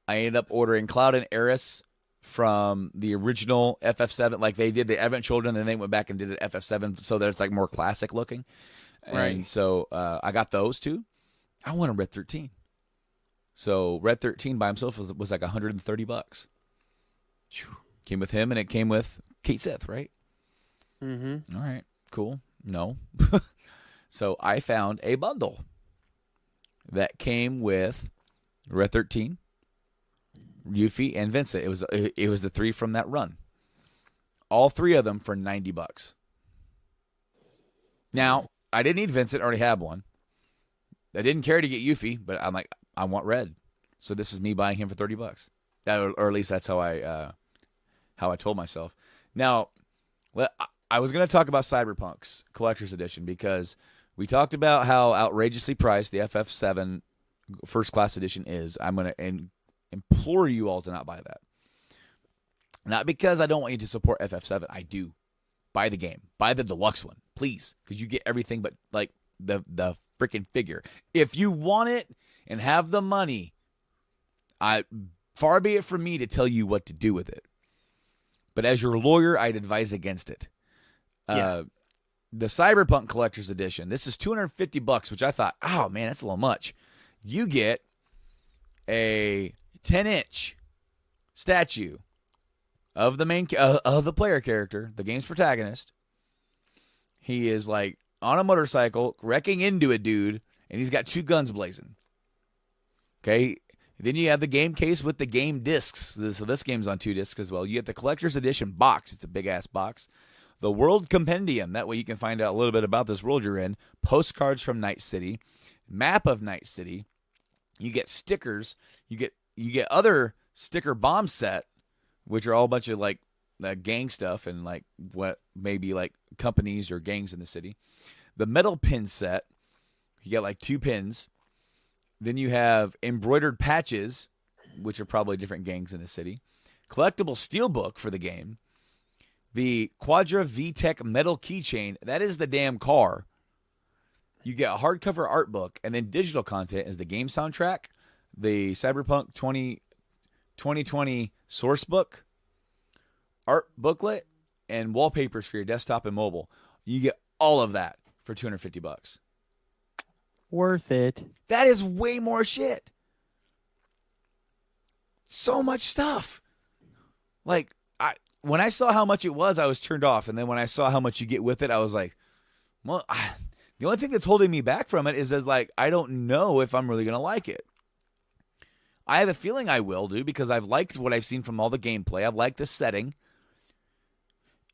I ended up ordering Cloud and Eris from the original FF7. Like they did the Advent Children, then they went back and did it FF7, so that it's like more classic looking. Right. And so I got those two. I wanted Red 13. So Red 13 by himself was like $130. Came with him, and it came with Kate Sith, right? Mm-hmm. All right, cool. No. So I found a bundle that came with Red 13, Yuffie, and Vincent. It was the 3 from that run. All 3 of them for $90. Now, I didn't need Vincent, I already had one. I didn't care to get Yuffie, but I'm like, I want Red. So this is me buying him for $30. Or at least that's how I told myself. Now, I was going to talk about Cyberpunk's Collector's Edition because we talked about how outrageously priced the FF7 First Class Edition is. I'm going to implore you all to not buy that. Not because I don't want you to support FF7. I do. Buy the game. Buy the deluxe one, please, because you get everything but like the freaking figure. If you want it and have the money, far be it from me to tell you what to do with it. But as your lawyer, I'd advise against it. Yeah. The Cyberpunk Collector's Edition, this is $250, which I thought, oh man, that's a little much. You get a 10-inch statue of the player character, the game's protagonist. He is like on a motorcycle, wrecking into a dude, and he's got 2 guns blazing. Okay. Then you have the game case with the game discs. So this game's on 2 discs as well. You get the Collector's Edition box. It's a big-ass box. The World Compendium. That way you can find out a little bit about this world you're in. Postcards from Night City. Map of Night City. You get stickers. You get other sticker bomb set, which are all a bunch of like gang stuff and like what maybe like companies or gangs in the city. The metal pin set. You get like 2 pins. Then you have embroidered patches, which are probably different gangs in the city. Collectible steelbook for the game. The Quadra VTech metal keychain. That is the damn car. You get a hardcover art book, and then digital content is the game soundtrack, the Cyberpunk 2020 source book, art booklet, and wallpapers for your desktop and mobile. You get all of that for $250. Worth it. That is way more shit. So much stuff. Like, when I saw how much it was, I was turned off. And then when I saw how much you get with it, I was like, well, the only thing that's holding me back from it is like, I don't know if I'm really going to like it. I have a feeling I will, dude, because I've liked what I've seen from all the gameplay. I've liked the setting.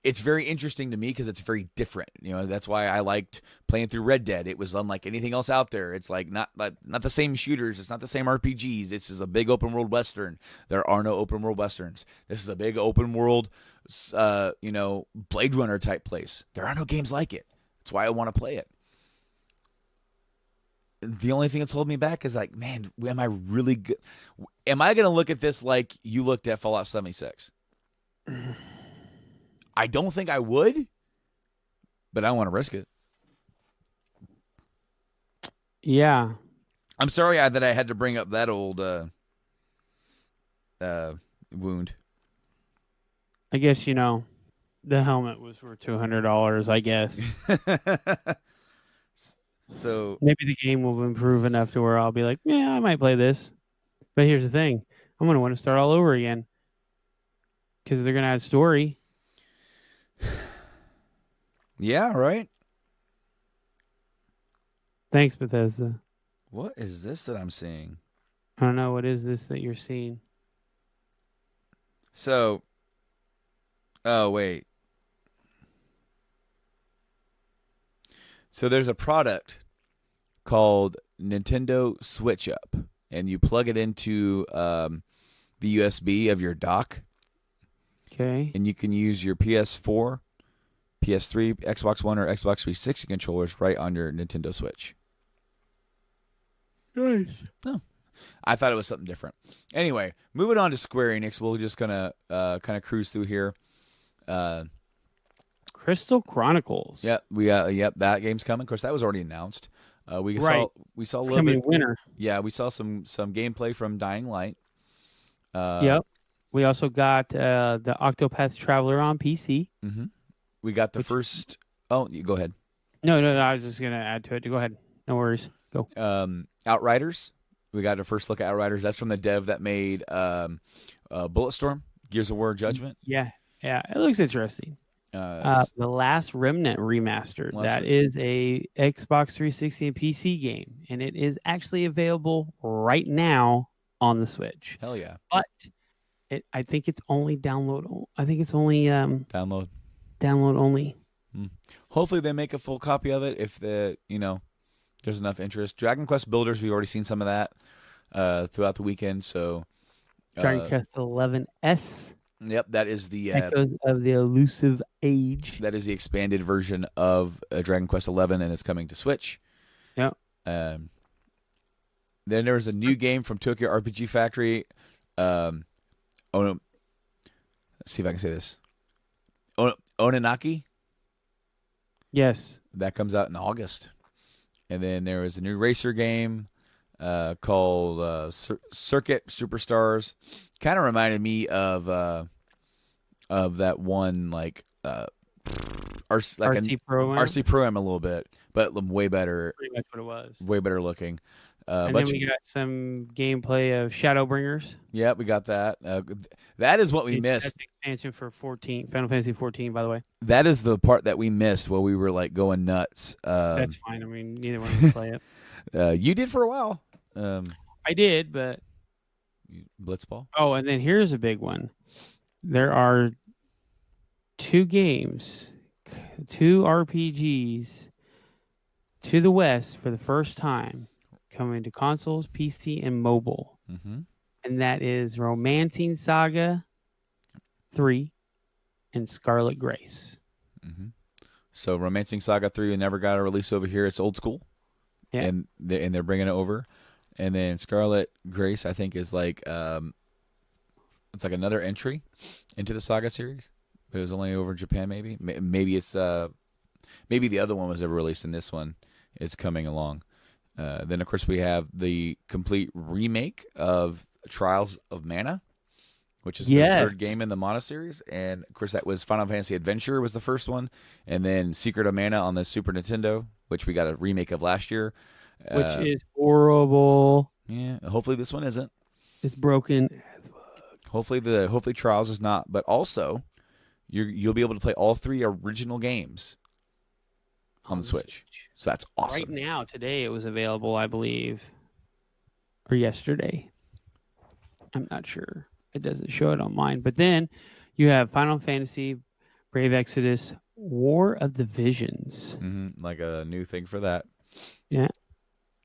It's very interesting to me because it's very different. You know, that's why I liked playing through Red Dead. It was unlike anything else out there. It's like not the same shooters. It's not the same RPGs. This is a big open world Western. There are no open world Westerns. This is a big open world, Blade Runner type place. There are no games like it. That's why I want to play it. The only thing that's holding me back is like, man, am I really good? Am I going to look at this like you looked at Fallout 76? I don't think I would, but I want to risk it. Yeah. I'm sorry that I had to bring up that old wound. I guess, the helmet was worth $200, I guess. So maybe the game will improve enough to where I'll be like, yeah, I might play this. But here's the thing. I'm going to want to start all over again because they're going to add story. Yeah, right? Thanks, Bethesda. What is this that I'm seeing? I don't know. What is this that you're seeing? So, oh, wait. So there's a product called Nintendo Switch up and you plug it into the USB of your dock, Okay. and you can use your PS4, PS3, Xbox One, or Xbox 360 controllers right on your Nintendo Switch. Nice. Oh, I thought it was something different. Anyway, moving on to Square Enix, we're just gonna kind of cruise through here. Crystal Chronicles. Yep, that game's coming. Of course, that was already announced. We Right. saw a It's little coming bit. winter. Yeah, we saw some gameplay from Dying Light. Yep. We also got the Octopath Traveler on PC. Mm-hmm. We got the first. Oh, you go ahead. No. I was just gonna add to it. Go ahead. No worries. Go. Outriders. We got a first look at Outriders. That's from the dev that made Bulletstorm, Gears of War Judgment. Yeah. It looks interesting. The Last Remnant remastered. That is a Xbox 360 and PC game, and it is actually available right now on the Switch. Hell yeah! But I think it's only download. I think it's only download only. Hopefully, they make a full copy of it if there's enough interest. Dragon Quest Builders, we've already seen some of that throughout the weekend. So Dragon Quest 11S. Yep, that is the Echoes of the Elusive Age. That is the expanded version of Dragon Quest 11, and it's coming to Switch. Yep. Then there was a new game from Tokyo RPG Factory. Let's see if I can say this. Onanaki. Yes. That comes out in August. And then there was a new racer game called Circuit Superstars. Kind of reminded me of that one RC Pro-Am. RC Pro-Am a little bit, but way better. Pretty much what it was. Way better looking. And then we got some gameplay of Shadowbringers. Yeah, we got that. That is what we missed. That's the expansion for Final Fantasy 14, by the way. That is the part that we missed while we were going nuts. That's fine. I mean, neither one of us play it. You did for a while. I did, but Blitzball. Oh, and then here's a big one. There are 2 games, 2 RPGs to the West for the first time, coming to consoles, PC, and mobile. Mm-hmm. And that is Romancing Saga 3 and Scarlet Grace. Mm-hmm. So Romancing Saga 3 never got a release over here. It's old school. Yeah. And they're bringing it over. And then Scarlet Grace, I think, is it's like another entry into the Saga series. But it was only over in Japan, maybe. Maybe it's maybe the other one was ever released, and this one is coming along. Then, of course, we have the complete remake of Trials of Mana, which is the third game in the Mana series. And, of course, that was Final Fantasy Adventure was the first one. And then Secret of Mana on the Super Nintendo, which we got a remake of last year. Which is horrible. Yeah, hopefully this one isn't. It's broken as fuck. Hopefully Trials is not. But also, you'll be able to play all 3 original games on the Switch. So that's awesome. Right now, today it was available, I believe, or yesterday. I'm not sure. It doesn't show it on mine. But then you have Final Fantasy, Brave Exodus, War of the Visions. Mm-hmm. Like a new thing for that. Yeah.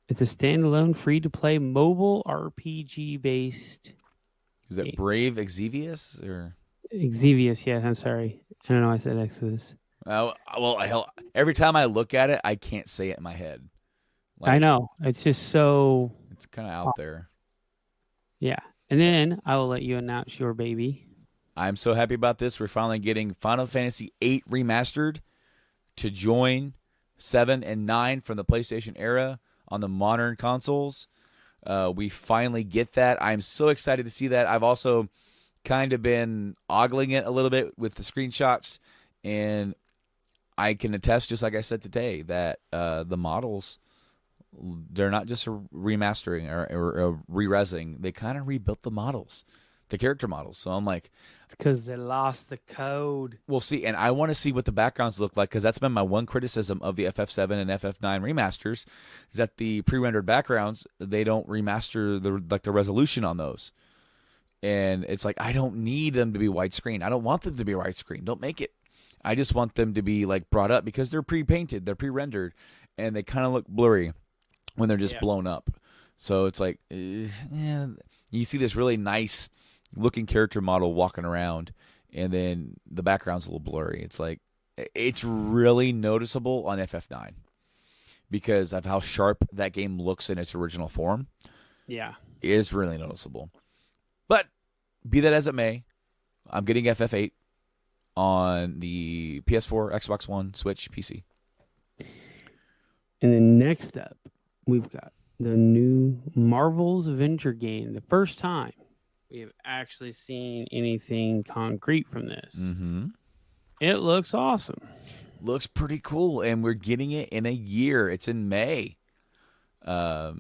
It's a standalone, free-to-play mobile RPG-based. Is it Brave Exvius or Exvius? Yes, I'm sorry. I don't know. I said Exodus. Well, every time I look at it, I can't say it in my head. I know. It's just so. It's kind of out there. Yeah, and then I will let you announce your baby. I'm so happy about this. We're finally getting Final Fantasy VIII remastered to join 7 and 9 from the PlayStation era on the modern consoles. We finally get that. I'm so excited to see that. I've also kind of been ogling it a little bit with the screenshots, and I can attest, just like I said today, that the models, they're not just remastering or re-resing. They kind of rebuilt the models, the character models. So I'm like, because they lost the code. We'll see, and I want to see what the backgrounds look like, because that's been my one criticism of the FF7 and FF9 remasters, is that the pre-rendered backgrounds, they don't remaster the resolution on those. And it's like, I don't need them to be widescreen. I don't want them to be widescreen. Don't make it. I just want them to be brought up, because they're pre-painted, they're pre-rendered, and they kind of look blurry. when they're just blown up. So it's like, yeah, you see this really nice looking character model walking around, and then the background's a little blurry. It's like, it's really noticeable on FF9 because of how sharp that game looks in its original form. Yeah. It is really noticeable. But be that as it may, I'm getting FF8 on the PS4, Xbox One, Switch, PC. And then next up, we've got the new Marvel's Avenger game. The first time we have actually seen anything concrete from this. Mm-hmm. It looks awesome. Looks pretty cool, and we're getting it in a year. It's in May. The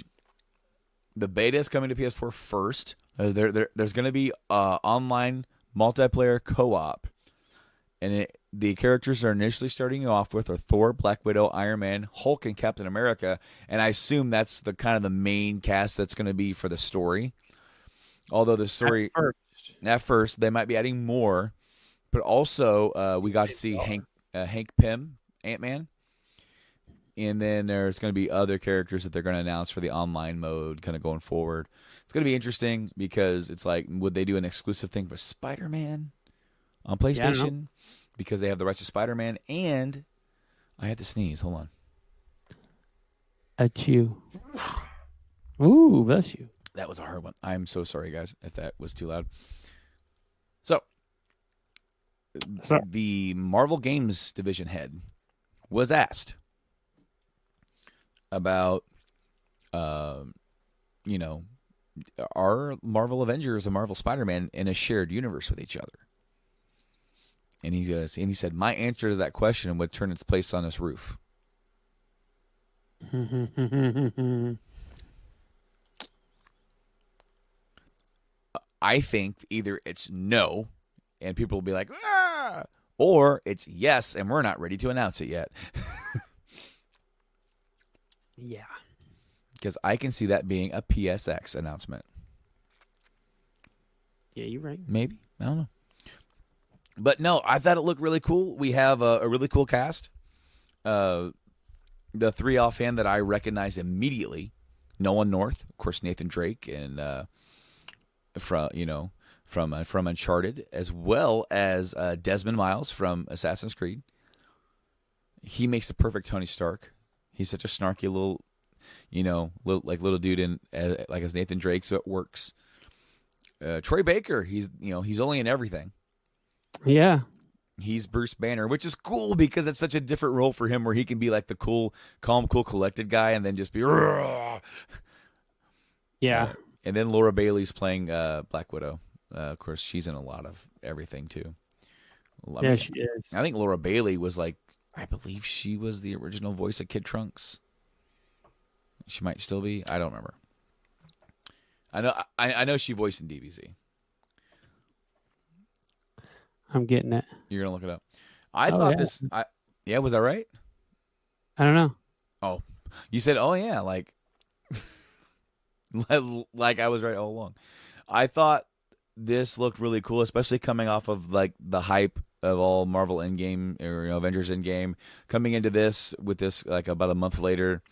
beta is coming to PS4 first. There's going to be online multiplayer co-op, and the characters are initially starting off with are Thor, Black Widow, Iron Man, Hulk, and Captain America. And I assume that's the kind of the main cast that's going to be for the story. Although the story at first they might be adding more, but also we got to see Hank Pym, Ant-Man. And then there's going to be other characters that they're going to announce for the online mode kind of going forward. It's going to be interesting because it's like, would they do an exclusive thing for Spider-Man on PlayStation? Because they have the rights to Spider-Man. And I had to sneeze. Hold on. Achoo. Ooh, bless you. That was a hard one. I'm so sorry, guys, if that was too loud. So, the Marvel Games division head was asked about, are Marvel Avengers and Marvel Spider-Man in a shared universe with each other? And he said, my answer to that question would turn its place on this roof. I think either it's no, and people will be like, ah, or it's yes, and we're not ready to announce it yet. Yeah. Because I can see that being a PSX announcement. Yeah, you're right. Maybe. I don't know. But no, I thought it looked really cool. We have a really cool cast. The three offhand that I recognize immediately: Nolan North, of course, Nathan Drake, and from Uncharted, as well as Desmond Miles from Assassin's Creed. He makes the perfect Tony Stark. He's such a snarky little little dude in like as Nathan Drake, so it works. Troy Baker, he's only in everything. Yeah. He's Bruce Banner, which is cool because it's such a different role for him where he can be like the cool, calm, cool, collected guy and then just be Yeah. And then Laura Bailey's playing Black Widow. Of course, she's in a lot of everything too. She is. I think Laura Bailey was I believe she was the original voice of Kid Trunks. She might still be. I don't remember. I know she voiced in DBZ. I'm getting it. You're gonna look it up. I thought this. Yeah, was that right? I don't know. Oh, you said, oh yeah, like I was right all along. I thought this looked really cool, especially coming off of like the hype of all Marvel Endgame or Avengers Endgame. Coming into this with this like about a month later,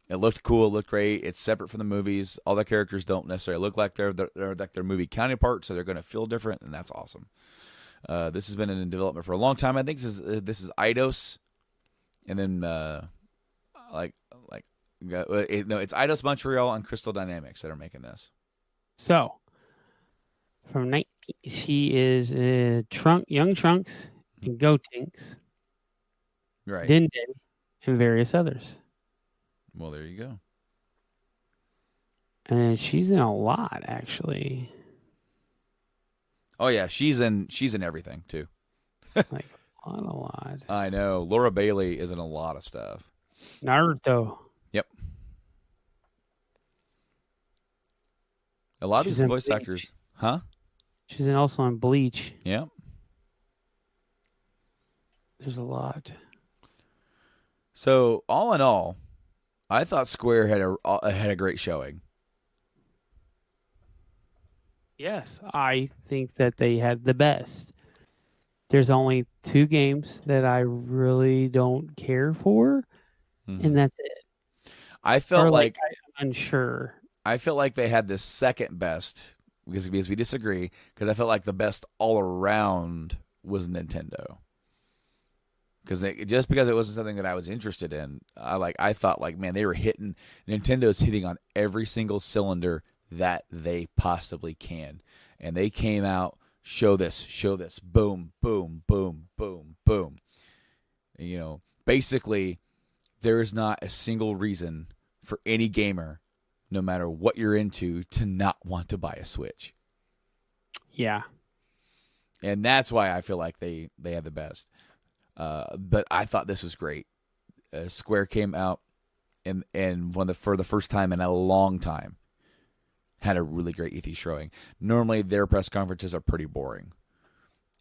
it looked cool. It looked great. It's separate from the movies. All the characters don't necessarily look like they're like their movie counterparts, so they're going to feel different, and that's awesome. This has been in development for a long time. I think this is Eidos, and then it's Eidos Montreal and Crystal Dynamics that are making this. So, she is Young Trunks and Gotenks, right? Dende, and various others. Well, there you go. And she's in a lot, actually. Oh yeah, she's in everything too. Like a lot. I know. Laura Bailey is in a lot of stuff. Naruto. Yep. A lot of these voice actors, huh? She's also in Bleach. Yeah. There's a lot. So all in all, I thought Square had a great showing. Yes, I think that they had the best. There's only 2 games that I really don't care for, and that's it. I felt Or like I'm unsure. I feel like they had the second best because we disagree. Because I felt like the best all around was Nintendo. Just because it wasn't something that I was interested in, I thought like, man, they were hitting. Nintendo's hitting on every single cylinder that they possibly can, and they came out, show this, boom, boom, boom, boom, boom. Basically, there is not a single reason for any gamer, no matter what you're into, to not want to buy a Switch. Yeah. And that's why I feel like they have the best. But I thought this was great. Square came out and for the first time in a long time had a really great E3 showing. Normally their press conferences are pretty boring,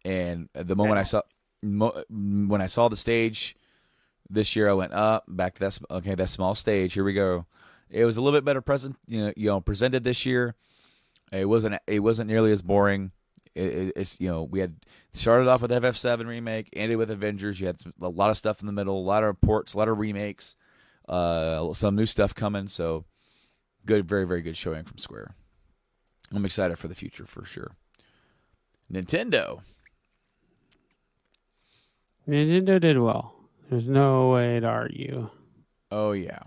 and the moment when I saw the stage this year, I went up back to that small stage. Here we go. It was a little bit better presented this year. It wasn't nearly as boring. We had started off with FF7 remake, ended with Avengers. You had a lot of stuff in the middle, a lot of ports, a lot of remakes, some new stuff coming. So good, very, very good showing from Square. I'm excited for the future for sure. Nintendo did well. There's no way to argue. Oh yeah.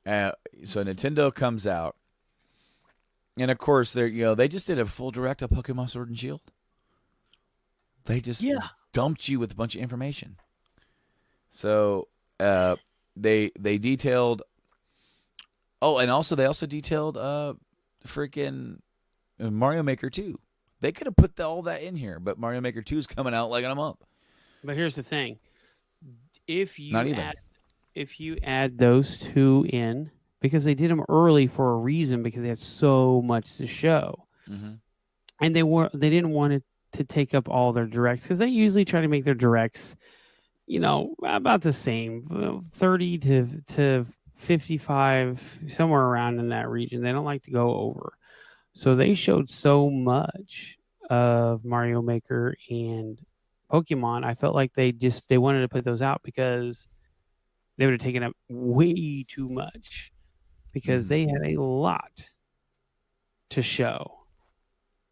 So Nintendo comes out. And of course, they just did a full direct of Pokemon Sword and Shield. They just dumped you with a bunch of information. So they detailed. Oh, and they also detailed freaking Mario Maker 2. They could have put all that in here, but Mario Maker 2 is coming out like in a month. But here's the thing: if you add those two in. Because they did them early for a reason, because they had so much to show, and they didn't want it to take up all their directs, because they usually try to make their directs, about the same, 30 to 55, somewhere around in that region. They don't like to go over, so they showed so much of Mario Maker and Pokemon. I felt like they wanted to put those out because they would have taken up way too much. Because they had a lot to show.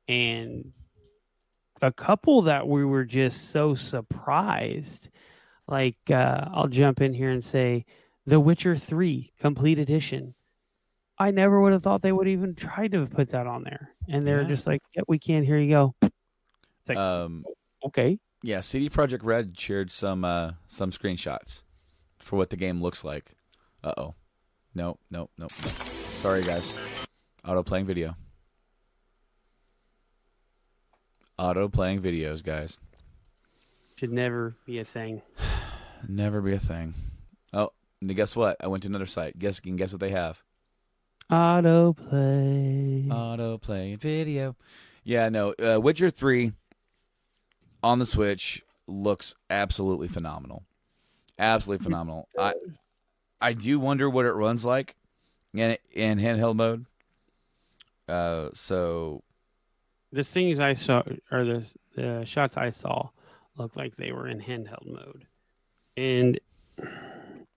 And a couple that we were just so surprised. Like, I'll jump in here and say, The Witcher 3 Complete Edition. I never would have thought they would even try to put that on there. And they're just like, yeah, we can. Here you go. It's like, okay. Yeah, CD Projekt Red shared some screenshots for what the game looks like. Uh-oh. No. Sorry, guys. Auto-playing video. Auto-playing videos, guys. Should never be a thing. Never be a thing. Oh, and guess what? I went to another site. Guess what they have? Autoplay. Auto-playing video. Yeah, no. Witcher 3 on the Switch looks absolutely phenomenal. Absolutely phenomenal. I do wonder what it runs like in handheld mode. So the things I saw, or the shots I saw, looked like they were in handheld mode, and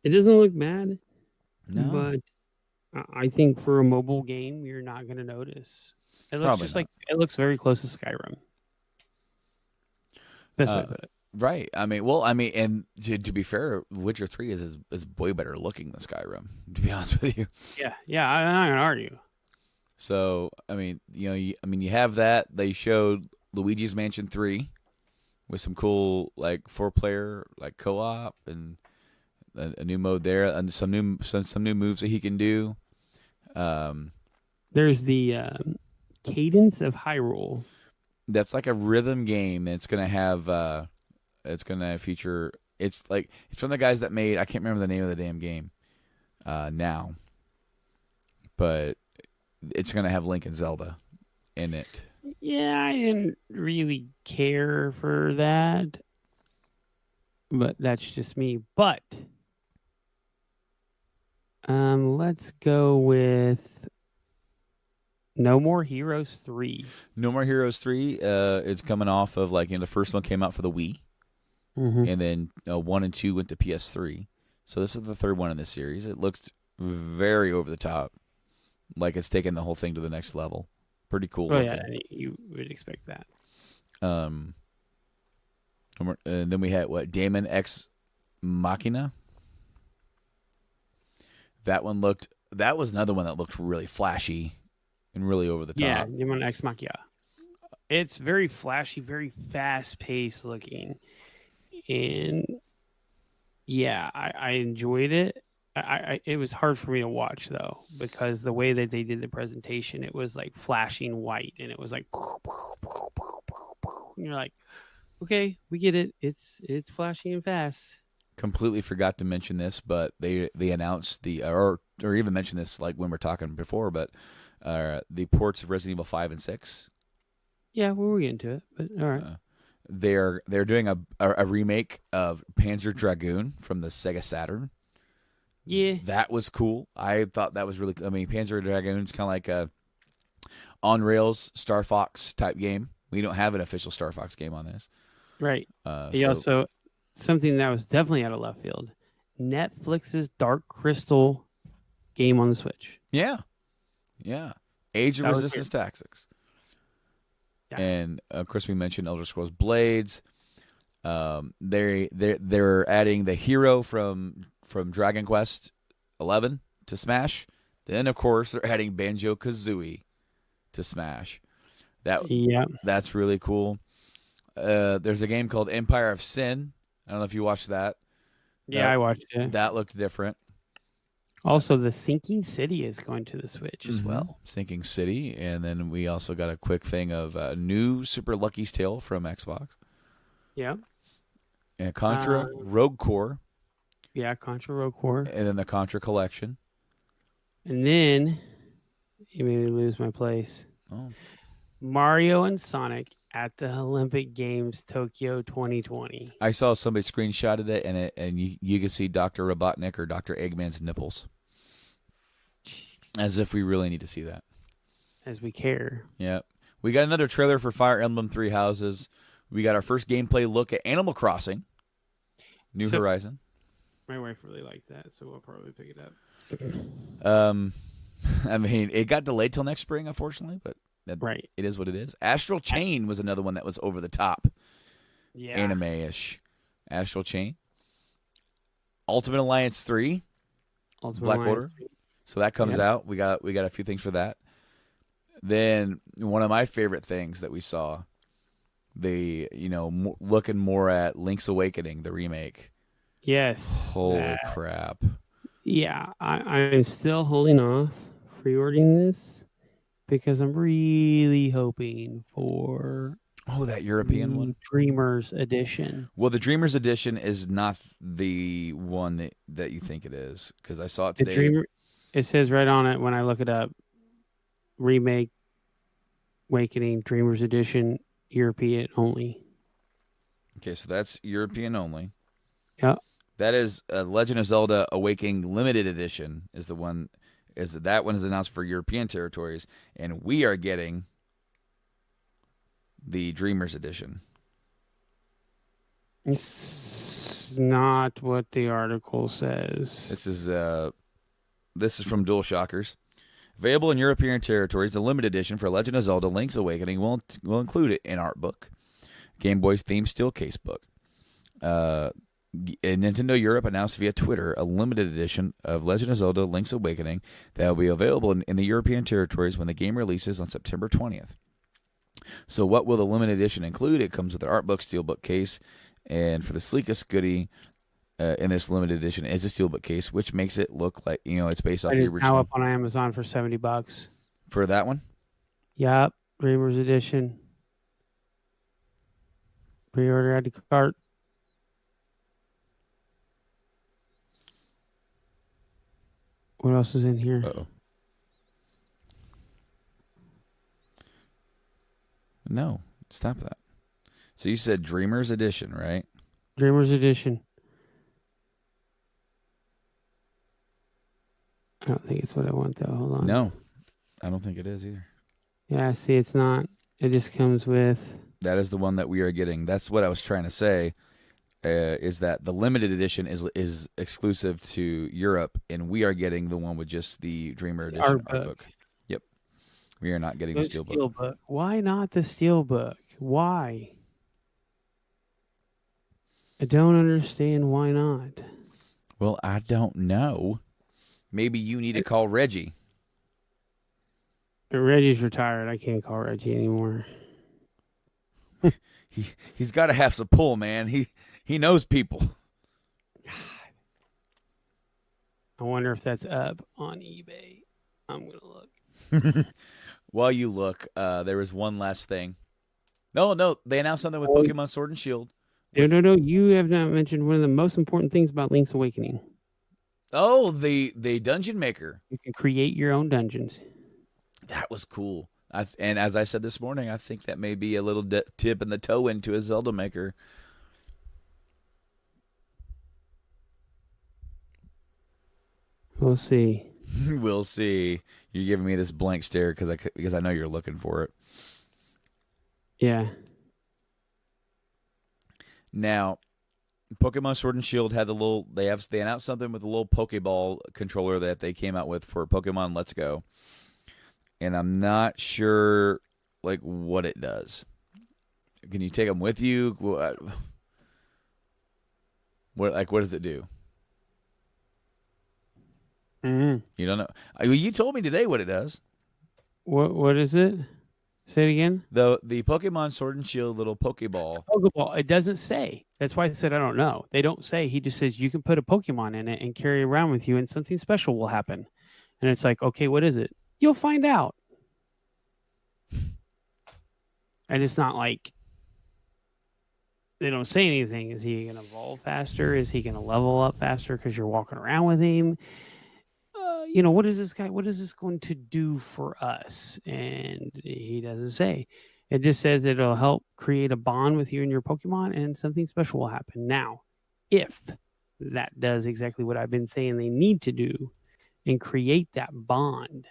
it doesn't look bad. No, but I think for a mobile game, you're not going to notice. It looks Probably just not. like it looks very close to Skyrim. Best way to put it. Right. And to be fair, Witcher 3 is way better looking than Skyrim, to be honest with you. Yeah, I'm not going to argue. So, you have that. They showed Luigi's Mansion 3 with some cool, 4-player, co-op, and a new mode there, and some new moves that he can do. There's the Cadence of Hyrule. That's like a rhythm game. It's going to have... It's going to feature... It's from the guys that made... I can't remember the name of the damn game now. But it's going to have Link and Zelda in it. Yeah, I didn't really care for that. But that's just me. But let's go with No More Heroes 3. No More Heroes 3. It's coming off of the first one came out for the Wii. Mm-hmm. And then 1 and 2 went to PS3. So this is the third one in this series. It looks very over the top. Like it's taking the whole thing to the next level. Pretty cool Oh looking. yeah, you would expect that. And then we had Damon X Machina. That was another one that looked really flashy and really over the top. Yeah, Demon X Machina. It's very flashy, very fast paced looking, and yeah, I enjoyed it. It was hard for me to watch though because the way that they did the presentation, it was like flashing white, and it was like, and you're like, okay, we get it. It's flashy and fast. Completely forgot to mention this, but they announced or even mentioned this like when we're talking before, but the ports of Resident Evil 5 and 6. Yeah, we were getting to it, but all right. They're doing a remake of Panzer Dragoon from the Sega Saturn. Yeah, That was cool. I thought that was really. I mean, Panzer Dragoon's kind of like a on rails Star Fox type game. We don't have an official Star Fox game on this. right. So, Also, something that was definitely out of left field. Netflix's Dark Crystal game on the Switch. yeah, Age of That was Resistance Tactics. Yeah. And of course, we mentioned Elder Scrolls Blades. They're adding the hero from Dragon Quest 11 to Smash. Then of course they're adding Banjo Kazooie to Smash. That's really cool. There's a game called Empire of Sin. I don't know if you watched that. Yeah, I watched it. That looked different. Also, the Sinking City is going to the Switch as well. Sinking City. And then we also got a quick thing of new Super Lucky's Tale from Xbox. Yeah. And Contra Rogue Core. Yeah, Contra Rogue Core. And then the Contra Collection. And then, you made me lose my place. Oh. Mario and Sonic at the Olympic Games Tokyo 2020. I saw somebody screenshotted it, and you can see Dr. Robotnik or Dr. Eggman's nipples. As if we really need to see that. As we care. Yeah. We got another trailer for Fire Emblem Three Houses. We got our first gameplay look at Animal Crossing. New Horizon. My wife really liked that, so we'll probably pick it up. I mean, it got delayed till next spring, unfortunately, but right. It is what it is. Astral Chain was another one that was over the top. Yeah. Anime-ish. Astral Chain. Ultimate Alliance 3. Black Order. So that comes out. We got a few things for that. Then one of my favorite things that we saw, looking more at Link's Awakening, the remake. Yes. Holy crap. Yeah, I'm still holding off pre-ordering this because I'm really hoping for that European one? Dreamers Edition. Well, the Dreamers Edition is not the one that you think it is, because I saw it today. It says right on it when I look it up, Remake Awakening Dreamers Edition, European only. Okay, so that's European only. Yeah. That is Legend of Zelda Awakening Limited Edition is the one. That one is announced for European territories, and we are getting the Dreamers Edition. It's not what the article says. This is from DualShockers. Available in European territories, the limited edition for Legend of Zelda Link's Awakening will include an art book, Game Boy's theme steel case book. Nintendo Europe announced via Twitter a limited edition of Legend of Zelda Link's Awakening that will be available in the European territories when the game releases on September 20th. So what will the limited edition include? It comes with an art book, steelbook case, and for the sleekest goodie in this limited edition is a steelbook case, which makes it look like, it's based off the original. It is now up on Amazon for $70. For that one? Yep, Dreamers Edition. Pre-order, add to cart. What else is in here? Uh-oh. No, stop that. So you said Dreamers Edition, right? Dreamers Edition. I don't think it's what I want, though. Hold on. No, I don't think it is either. Yeah, see, it's not. It just comes with... That is the one that we are getting. That's what I was trying to say. is that the limited edition is exclusive to Europe, and we are getting the one with just the Dreamer edition art book. Yep, we are not getting the Steelbook. Why not the Steelbook? Why? I don't understand why not. Well, I don't know. Maybe you need to call Reggie. Reggie's retired. I can't call Reggie anymore. He's got to have some pull, man. He knows people. God. I wonder if that's up on eBay. I'm going to look. While you look, there was one last thing. No, they announced something with Pokemon Sword and Shield. No. You have not mentioned one of the most important things about Link's Awakening. Oh, the dungeon maker. You can create your own dungeons. That was cool. And as I said this morning, I think that may be a little tip in the toe into a Zelda maker. We'll see. We'll see. You're giving me this blank stare because I know you're looking for it. Yeah. Now, Pokemon Sword and Shield had they announced something with a little Pokeball controller that they came out with for Pokemon Let's Go. And I'm not sure what it does. Can you take them with you? What does it do? Mm-hmm. You don't know. You told me today what it does. What is it? Say it again. The Pokemon Sword and Shield little Pokeball. Pokeball. It doesn't say. That's why I said I don't know. They don't say. He just says you can put a Pokemon in it and carry it around with you, and something special will happen. And it's like, okay, what is it? You'll find out. And it's not like they don't say anything. Is he going to evolve faster? Is he going to level up faster because you're walking around with him? What is this guy? What is this going to do for us? And he doesn't say. It just says that it'll help create a bond with you and your Pokemon, and something special will happen. Now, if that does exactly what I've been saying they need to do and create that bond,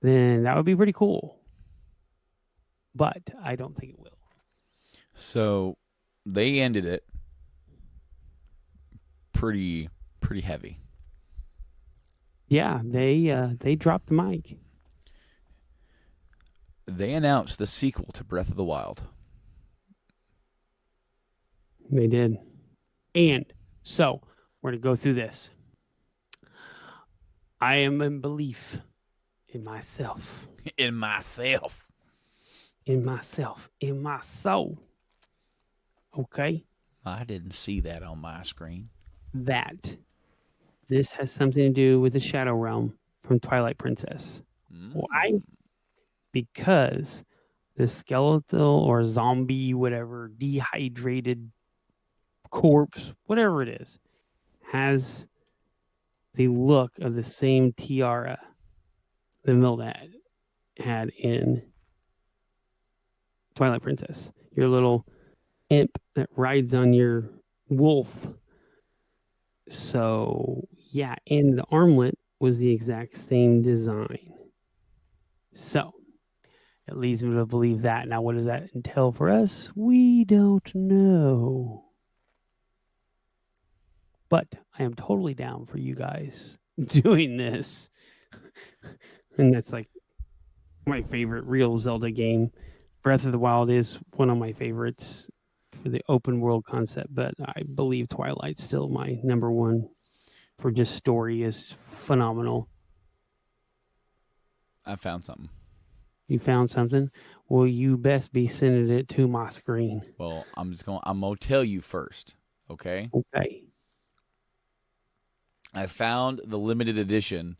then that would be pretty cool. But I don't think it will. So they ended it pretty heavy. Yeah, they dropped the mic. They announced the sequel to Breath of the Wild. They did. And so we're going to go through this. I am in belief in myself. In myself. In myself. In my soul. Okay? I didn't see that on my screen. That this has something to do with the Shadow Realm from Twilight Princess. Why? Because the skeletal or zombie, whatever, dehydrated corpse, whatever it is, has the look of the same tiara that Milda had in Twilight Princess. Your little imp that rides on your wolf. So, yeah, and the armlet was the exact same design. So, it leads me to believe that. Now, what does that entail for us? We don't know. But I am totally down for you guys doing this. And that's like my favorite real Zelda game. Breath of the Wild is one of my favorites for the open world concept, but I believe Twilight's still my number one for just story is phenomenal. I found something. You found something? Well, you best be sending it to my screen. Well, I'm going to tell you first, okay? Okay. I found the limited edition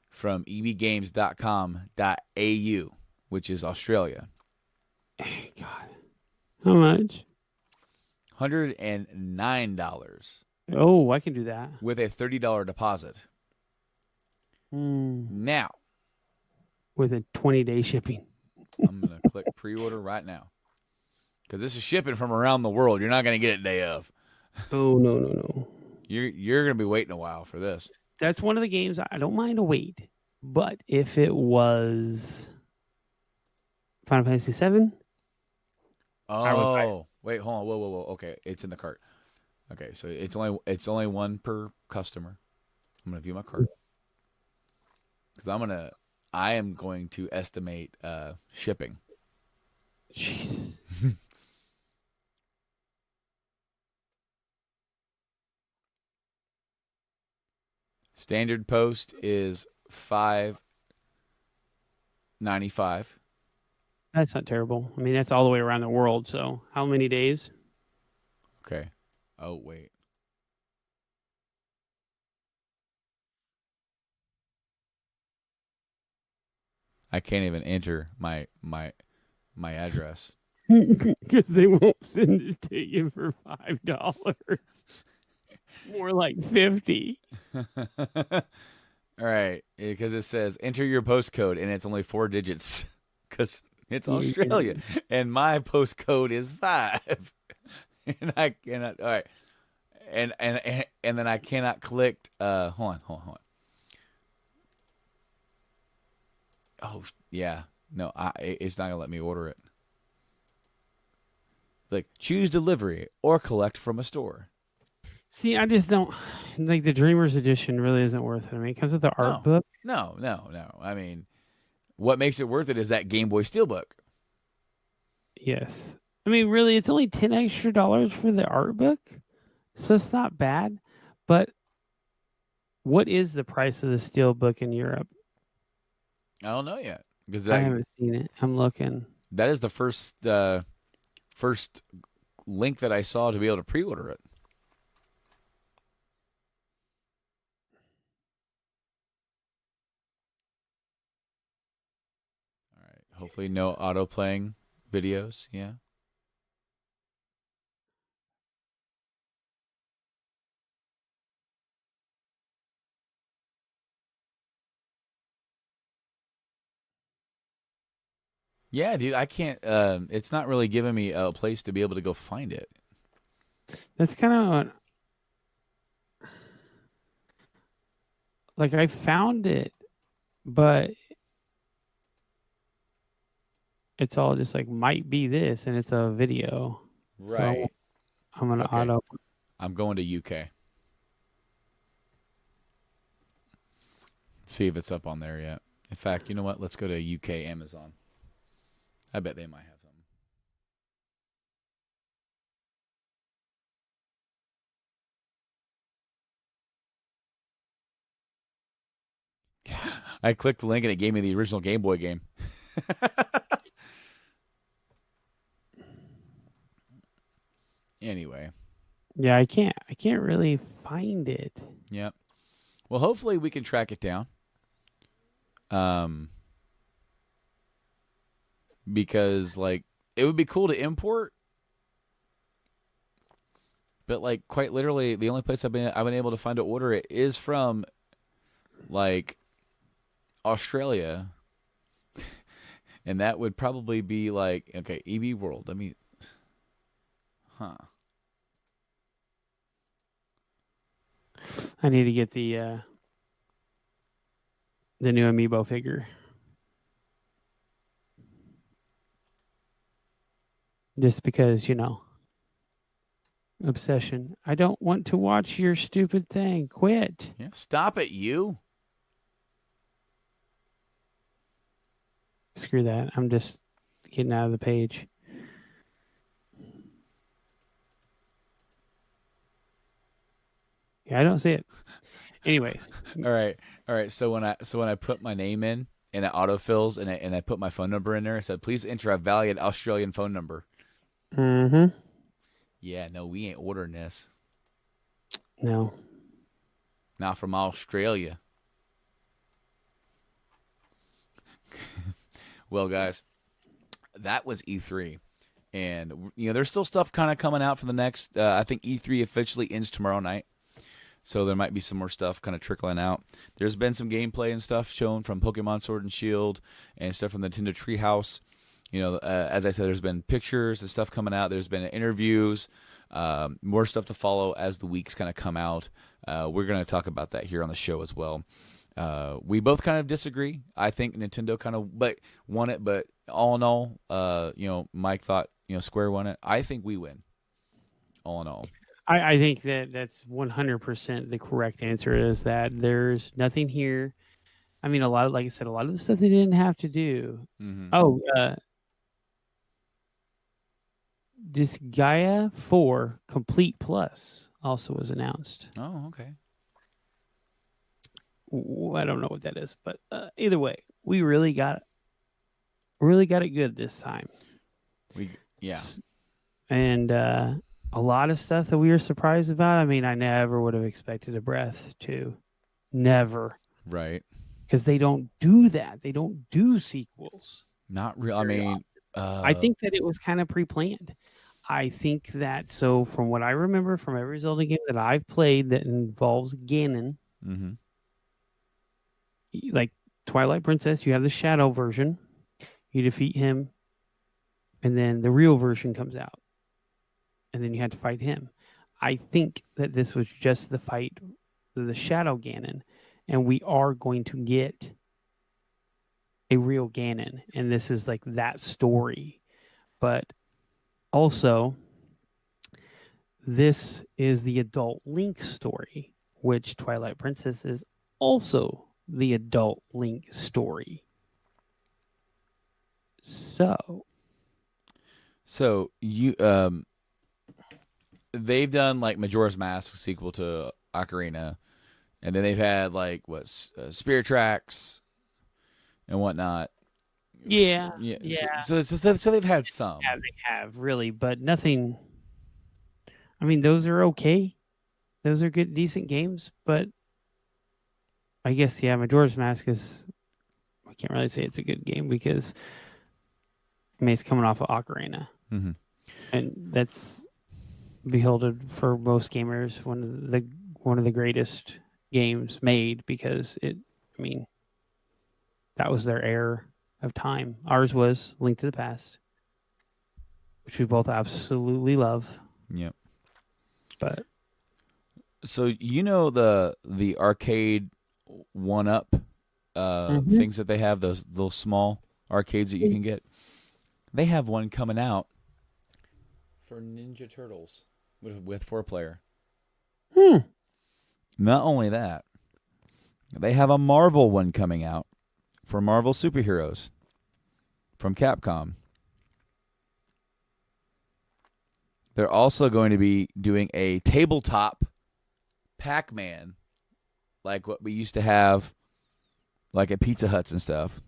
from ebgames.com.au, which is Australia. God. How much? $109. Oh, I can do that. With a $30 deposit. Now. With a 20-day shipping. I'm going to click pre-order right now. Because this is shipping from around the world. You're not going to get it day of. Oh, no. You're going to be waiting a while for this. That's one of the games I don't mind a wait. But if it was Final Fantasy VII... Oh, Wait, hold on. Whoa. Okay, it's in the cart. Okay, so it's only one per customer. I'm gonna view my cart because I am going to estimate shipping. Jesus. Standard post is $5.95. That's not terrible. I mean, that's all the way around the world. So how many days? Okay. Oh wait. I can't even enter my address. Because they won't send it to you for $5. More like 50. All right, because it says enter your postcode and it's only 4 digits because it's Australia and my postcode is 5, and I cannot. All right, and then I cannot click. Hold on. Oh yeah, no, it's not gonna let me order it. Like choose delivery or collect from a store. See, I just don't like the Dreamers Edition. Really isn't worth it. I mean, it comes with the art book. No. I mean, what makes it worth it is that Game Boy Steelbook. Yes. I mean, really, it's only $10 extra for the art book, so it's not bad. But what is the price of the steel book in Europe? I don't know yet because I haven't seen it. I'm looking. that is the first link that I saw to be able to pre-order it. All right. Hopefully, no auto playing videos. Yeah. Yeah, dude, I can't. It's not really giving me a place to be able to go find it. That's kind of like I found it, but it's all just like might be this, and it's a video. Right. So I'm gonna Okay. auto. I'm going to UK. See if it's up on there yet. In fact, you know what? Let's go to UK Amazon. I bet they might have something. I clicked the link and it gave me the original Game Boy game. Anyway. Yeah, I can't really find it. Yep. Well, hopefully we can track it down. Because like it would be cool to import, but like quite literally, the only place I've been able to find to order it is from like Australia, and that would probably be like okay, EB World. Let me, I need to get the new amiibo figure. Just because, obsession. I don't want to watch your stupid thing. Quit. Yeah, stop it, you. Screw that. I'm just getting out of the page. Yeah, I don't see it. Anyways. All right. So when I put my name in and it autofills and I put my phone number in there, it said please enter a valid Australian phone number. Mm-hmm. Yeah, no, we ain't ordering this. No. Not from Australia. Well, guys, that was E3. And, there's still stuff kind of coming out for the next, I think E3 officially ends tomorrow night. So there might be some more stuff kind of trickling out. There's been some gameplay and stuff shown from Pokemon Sword and Shield and stuff from Nintendo Treehouse. As I said, there's been pictures and stuff coming out. There's been interviews, more stuff to follow as the weeks kind of come out. We're going to talk about that here on the show as well. We both kind of disagree. I think Nintendo kind of won it, but all in all, Mike thought Square won it. I think we win. All in all, I think that's 100% the correct answer. Is that there's nothing here. I mean, like I said, a lot of the stuff they didn't have to do. mm-hmm. Oh, this Gaia 4 Complete Plus also was announced. Oh, okay. I don't know what that is, but either way, we really got it good this time. Yeah. And a lot of stuff that we were surprised about. I mean, I never would have expected a Breath to. Never. Right. Because they don't do that. They don't do sequels. Not real. I mean, I think that it was kind of pre-planned. I think that, so from what I remember from every Zelda game that I've played that involves Ganon, mm-hmm. like Twilight Princess, you have the Shadow version. You defeat him, and then the real version comes out. And then you had to fight him. I think that this was just the fight, the Shadow Ganon, and we are going to get a real Ganon, and this is like that story. But also, this is the adult Link story, which Twilight Princess is also the adult Link story. So you they've done like Majora's Mask sequel to Ocarina, and then they've had like Spirit Tracks and whatnot. Yeah. So they've had some. Yeah, they have really, but nothing. I mean, those are okay. Those are good, decent games, but I guess Majora's Mask is. I can't really say it's a good game because it's coming off of Ocarina, mm-hmm. and that's beholden for most gamers one of the greatest games made because that was their era of time. Ours was Link to the Past, which we both absolutely love. Yep. But so the arcade 1-up things that they have, those little small arcades that you can get. They have one coming out for Ninja Turtles with 4-player. Not only that, they have a Marvel one coming out for Marvel superheroes from Capcom. They're also going to be doing a tabletop Pac-Man, like what we used to have, like at Pizza Huts and stuff.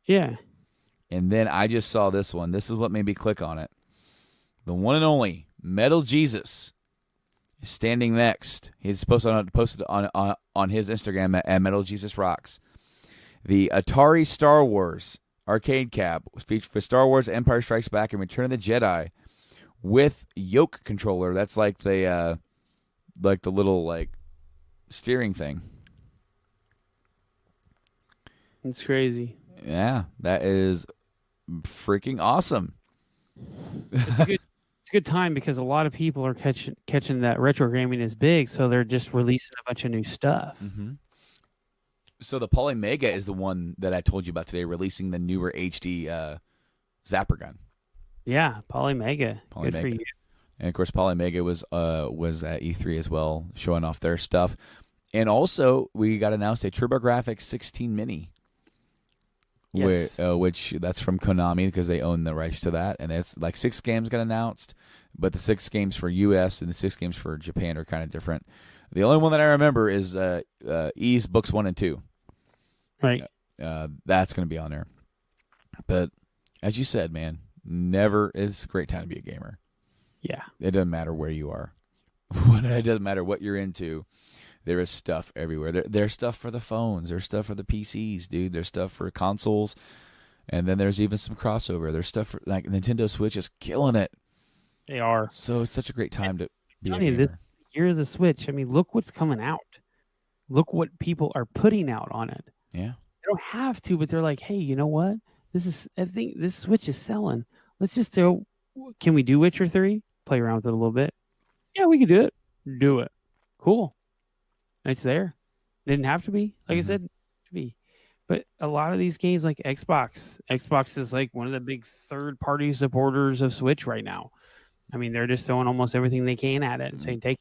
Yeah. And then I just saw this one. This is what made me click on it. The one and only Metal Jesus is standing next. He's posted on his Instagram at Metal Jesus Rocks. The Atari Star Wars arcade cap was featured for Star Wars Empire Strikes Back and Return of the Jedi with yoke controller. That's like the little steering thing. It's crazy. Yeah, that is freaking awesome. It's a good time because a lot of people are catching that retro gaming is big, so they're just releasing a bunch of new stuff. Mm-hmm. So the Polymega is the one that I told you about today, releasing the newer HD Zapper gun. Yeah, Polymega. Good for you. And of course, Polymega was at E3 as well, showing off their stuff. And also, we got announced a TurboGrafx 16 Mini. Yes. Which that's from Konami because they own the rights to that, and it's like 6 games got announced, but the 6 games for US and the 6 games for Japan are kind of different. The only one that I remember is Ys Books 1 and 2. Right. That's going to be on there. But as you said, man, it's a great time to be a gamer. Yeah. It doesn't matter where you are. It doesn't matter what you're into. There is stuff everywhere. There's stuff for the phones. There's stuff for the PCs, dude. There's stuff for consoles. And then there's even some crossover. There's stuff for, like, Nintendo Switch is killing it. They are. So it's such a great time to be a gamer. This year of the Switch, I mean, look what's coming out. Look what people are putting out on it. Yeah. They don't have to, but they're like, hey, you know what? I think this Switch is selling. Let's just can we do Witcher 3? Play around with it a little bit. Yeah, we can do it. Do it. Cool. It's there. Didn't have to be, like I said, to be. But a lot of these games, like Xbox is like one of the big third-party supporters of Switch right now. I mean, they're just throwing almost everything they can at it and saying, "Take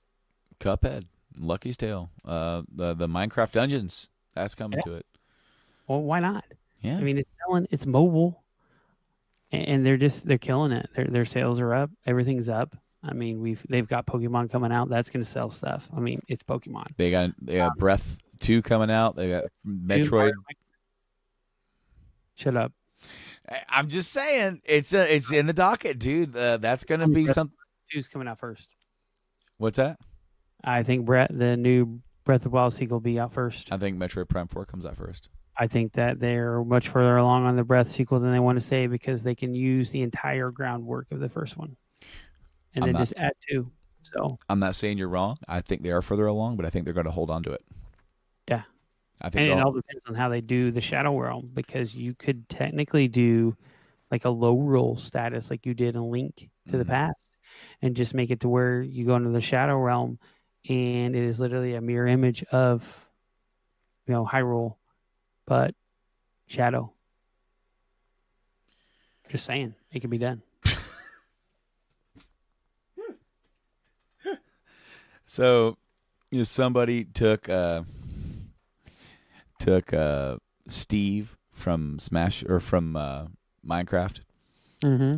Cuphead, Lucky's Tale, the Minecraft Dungeons, that's coming it." to it. Well, why not? Yeah. I mean, it's selling. It's mobile, and they're killing it. Their sales are up. Everything's up. I mean, they've got Pokemon coming out. That's going to sell stuff. I mean, it's Pokemon. They got Breath 2 coming out. They got Metroid. Shut up. I'm just saying, it's in the docket, dude. That's gonna be something. 2's coming out first. What's that? I think the new Breath of the Wild sequel will be out first. I think Metroid Prime 4 comes out first. I think that they're much further along on the Breath sequel than they want to say because they can use the entire groundwork of the first one, and then just add 2. So I'm not saying you're wrong. I think they are further along, but I think they're going to hold on to it. Yeah. I think it all depends on how they do the Shadow Realm, because you could technically do like a low roll status like you did in Link to the Past, and just make it to where you go into the Shadow Realm and it is literally a mirror image of, Hyrule, but Shadow. Just saying, it can be done. So, somebody took Steve from Smash or from Minecraft. Mm-hmm.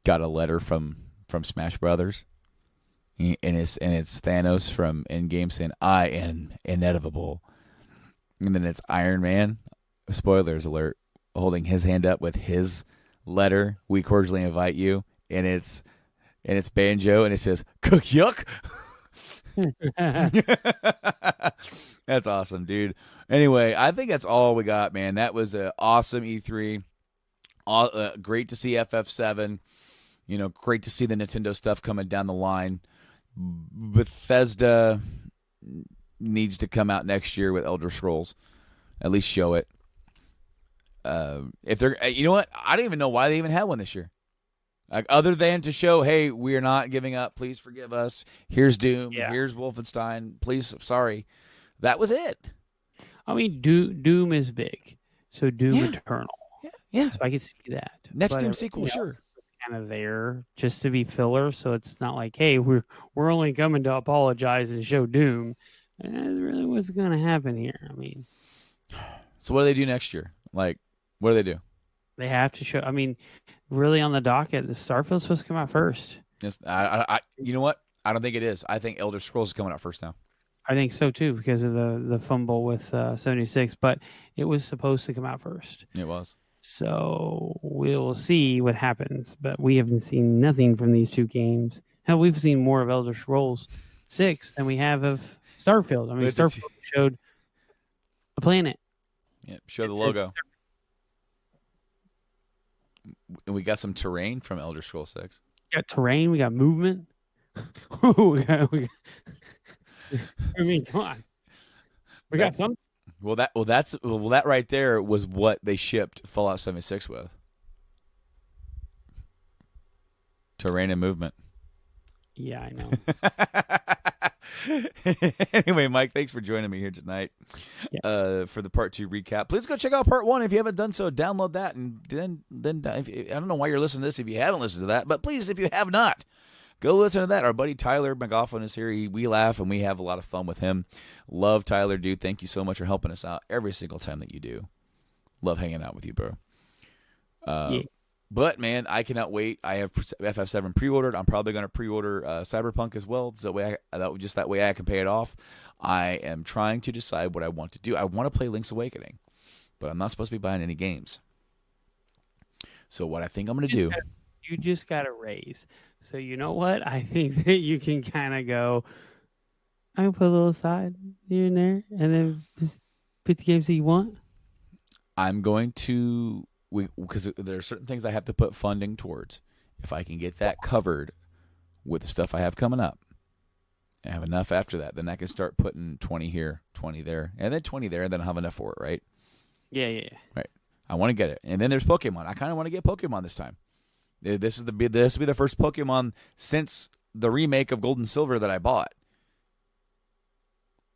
Got a letter from Smash Brothers, and it's Thanos from Endgame saying, "I am inevitable," and then it's Iron Man. Spoilers alert! Holding his hand up with his letter. We cordially invite you, and it's Banjo, and it says "Cook Yuck." That's awesome, dude. Anyway, I think that's all we got, man. That was an awesome E3. Great to see FF7. Great to see the Nintendo stuff coming down the line. Bethesda needs to come out next year with Elder Scrolls. At least show it. If they're, you know what? I don't even know why they even had one this year. Like, other than to show, hey, we are not giving up. Please forgive us. Here's Doom. Yeah. Here's Wolfenstein. Please, sorry. That was it. I mean, Doom is big, so Doom Eternal. Yeah. So I can see that. Next Doom sequel, sure. Kind of there just to be filler, so it's not like, hey, we're only coming to apologize and show Doom. That's really what's going to happen here. I mean, so what do they do next year? Like, what do they do? They have to show. I mean, really on the docket, the Starfield's supposed to come out first. Yes, you know what? I don't think it is. I think Elder Scrolls is coming out first now. I think so too, because of the fumble with 76, but it was supposed to come out first. It was. So we'll see what happens, but we haven't seen nothing from these two games. Hell, we've seen more of Elder Scrolls 6 than we have of Starfield. I mean, Starfield showed a planet. Yeah, show the logo. And we got some terrain from Elder Scrolls 6. We got terrain. We got movement. we got, I mean, come on. We got something. Well, that right there was what they shipped Fallout 76 with. Terrain and movement. Yeah, I know. Anyway, Mike, thanks for joining me here tonight for the part 2 recap. Please go check out part 1 if you haven't done so. Download that, and then I don't know why you're listening to this if you haven't listened to that, but please, if you have not, go listen to that. Our buddy Tyler McGoffin is here. We laugh and we have a lot of fun with him. Love Tyler, dude. Thank you so much for helping us out every single time that you do. Love hanging out with you, bro. But, man, I cannot wait. I have FF7 pre-ordered. I'm probably going to pre-order Cyberpunk as well, so that way I can pay it off. I am trying to decide what I want to do. I want to play Link's Awakening, but I'm not supposed to be buying any games. So what I think I'm going to do... You just got a raise. So you know what? I think that you can kind of go, I can put a little aside here and there, and then just pick the games that you want. I'm going to, because there are certain things I have to put funding towards. If I can get that covered with the stuff I have coming up, and have enough after that, then I can start putting 20 here, 20 there, and then 20 there, and then I'll have enough for it, right? Yeah. Right. I want to get it. And then there's Pokemon. I kind of want to get Pokemon this time. This will be the first Pokemon since the remake of Gold and Silver that I bought.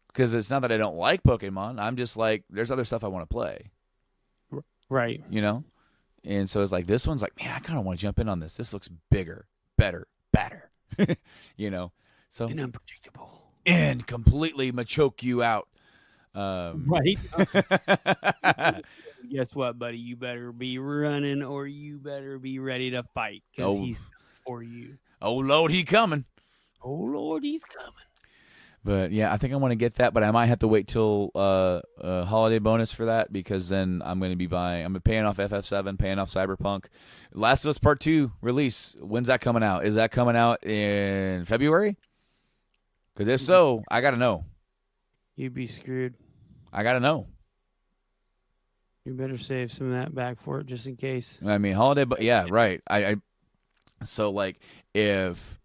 because it's not that I don't like Pokemon. I'm just like, there's other stuff I want to play. Right. You know? And so it's like, this one's like, man, I kind of want to jump in on this. This looks bigger, better, badder. You know? So And unpredictable. And completely choke you out. Right. Guess what, buddy? You better be running or you better be ready to fight because he's for you. Oh, Lord, he coming. Oh, Lord, he's coming. But, yeah, I think I want to get that, but I might have to wait till holiday bonus for that because then I'm going to be paying off FF7, paying off Cyberpunk. Last of Us Part 2 release, when's that coming out? Is that coming out in February? Because if so, I got to know. You'd be screwed. I got to know. You better save some of that back for it just in case. I mean, holiday, but yeah, right. So, like, if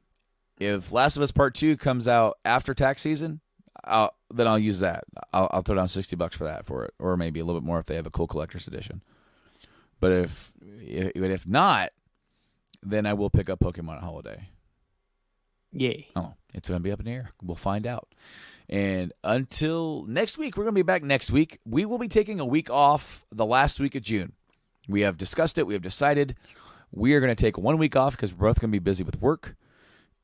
Last of Us Part 2 comes out after tax season, then I'll use that. I'll throw down $60 for that for it, or maybe a little bit more if they have a cool collector's edition. But if not, then I will pick up Pokemon at holiday. Yay. Oh, it's going to be up in the air. We'll find out. And until next week, we're going to be back next week. We will be taking a week off the last week of June. We have discussed it. We have decided we are going to take 1 week off because we're both going to be busy with work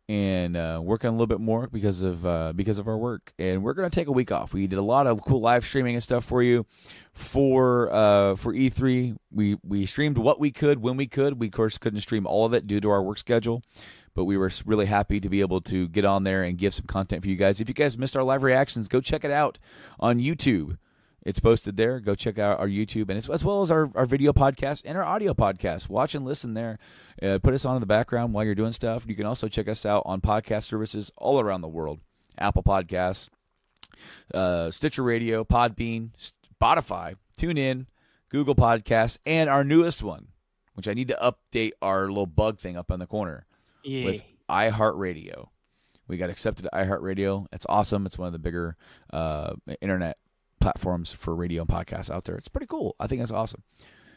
and working a little bit more because of our work. And we're going to take a week off. We did a lot of cool live streaming and stuff for you for E3. We streamed what we could when we could. We, of course, couldn't stream all of it due to our work schedule. But we were really happy to be able to get on there and give some content for you guys. If you guys missed our live reactions, go check it out on YouTube. It's posted there. Go check out our YouTube, and as well as our video podcast and our audio podcast. Watch and listen there. Put us on in the background while you're doing stuff. You can also check us out on podcast services all around the world. Apple Podcasts, Stitcher Radio, Podbean, Spotify, TuneIn, Google Podcasts, and our newest one, which I need to update our little bug thing up in the corner. With iHeartRadio. We got accepted to iHeartRadio. It's awesome. It's one of the bigger internet platforms for radio and podcasts out there. It's pretty cool. I think that's awesome.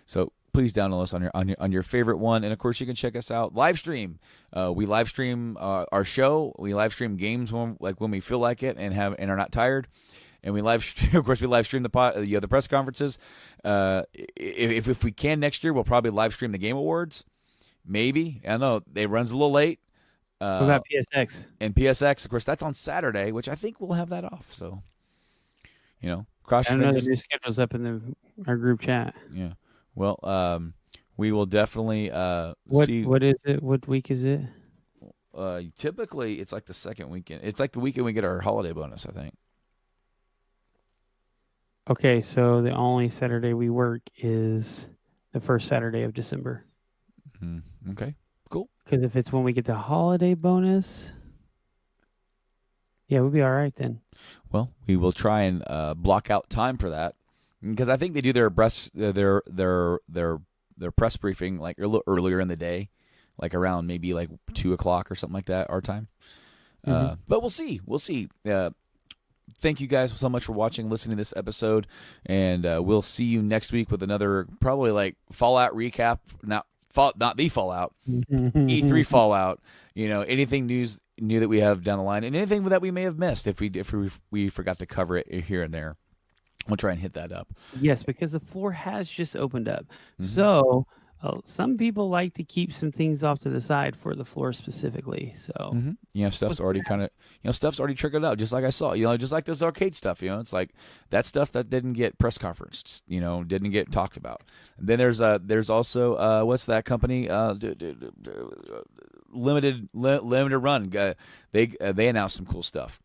So please download us on your favorite one. And, of course, you can check us out. Live stream. We live stream our show. We live stream games when we feel like it and are not tired. And we live stream, of course, the press conferences. If we can next year, we'll probably live stream the Game Awards. Maybe. I know it runs a little late. What about PSX? And PSX, of course, that's on Saturday, which I think we'll have that off. So, cross your fingers. I know the new schedule's up in our group chat. Yeah. Well, we will definitely see. What is it? What week is it? Typically, it's like the second weekend. It's like the weekend we get our holiday bonus, I think. Okay, so the only Saturday we work is the first Saturday of December. Okay, cool. Because if it's when we get the holiday bonus, yeah, we'll be all right then. Well, we will try and block out time for that because I think they do their press briefing like a little earlier in the day, like around maybe like 2:00 or something like that our time. But we'll see. We'll see. Thank you guys so much for watching, listening to this episode, and we'll see you next week with another probably like Fallout recap. Not the Fallout, E3 Fallout. Anything new that we have down the line, and anything that we may have missed if we forgot to cover it here and there. We'll try and hit that up. Yes, because the floor has just opened up. So some people like to keep some things off to the side for the floor specifically. So stuff's already stuff's already trickled out. Just like I saw, just like this arcade stuff. It's like that stuff that didn't get press conferenced. Didn't get talked about. And then there's also what's that company? Limited Run. They announced some cool stuff,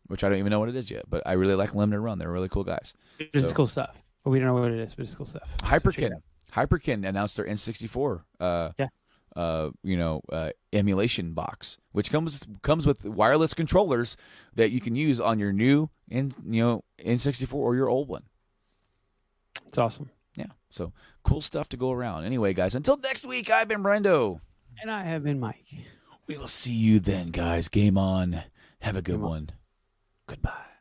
which I don't even know what it is yet. But I really like Limited Run. They're really cool guys. It's cool stuff. We don't know what it is, but it's cool stuff. Hyperkin announced their N64 emulation box, which comes with wireless controllers that you can use on your new N64 or your old one. It's awesome. Yeah. So cool stuff to go around. Anyway, guys, until next week, I've been Brando. And I have been Mike. We will see you then, guys. Game on. Have a good one. Goodbye.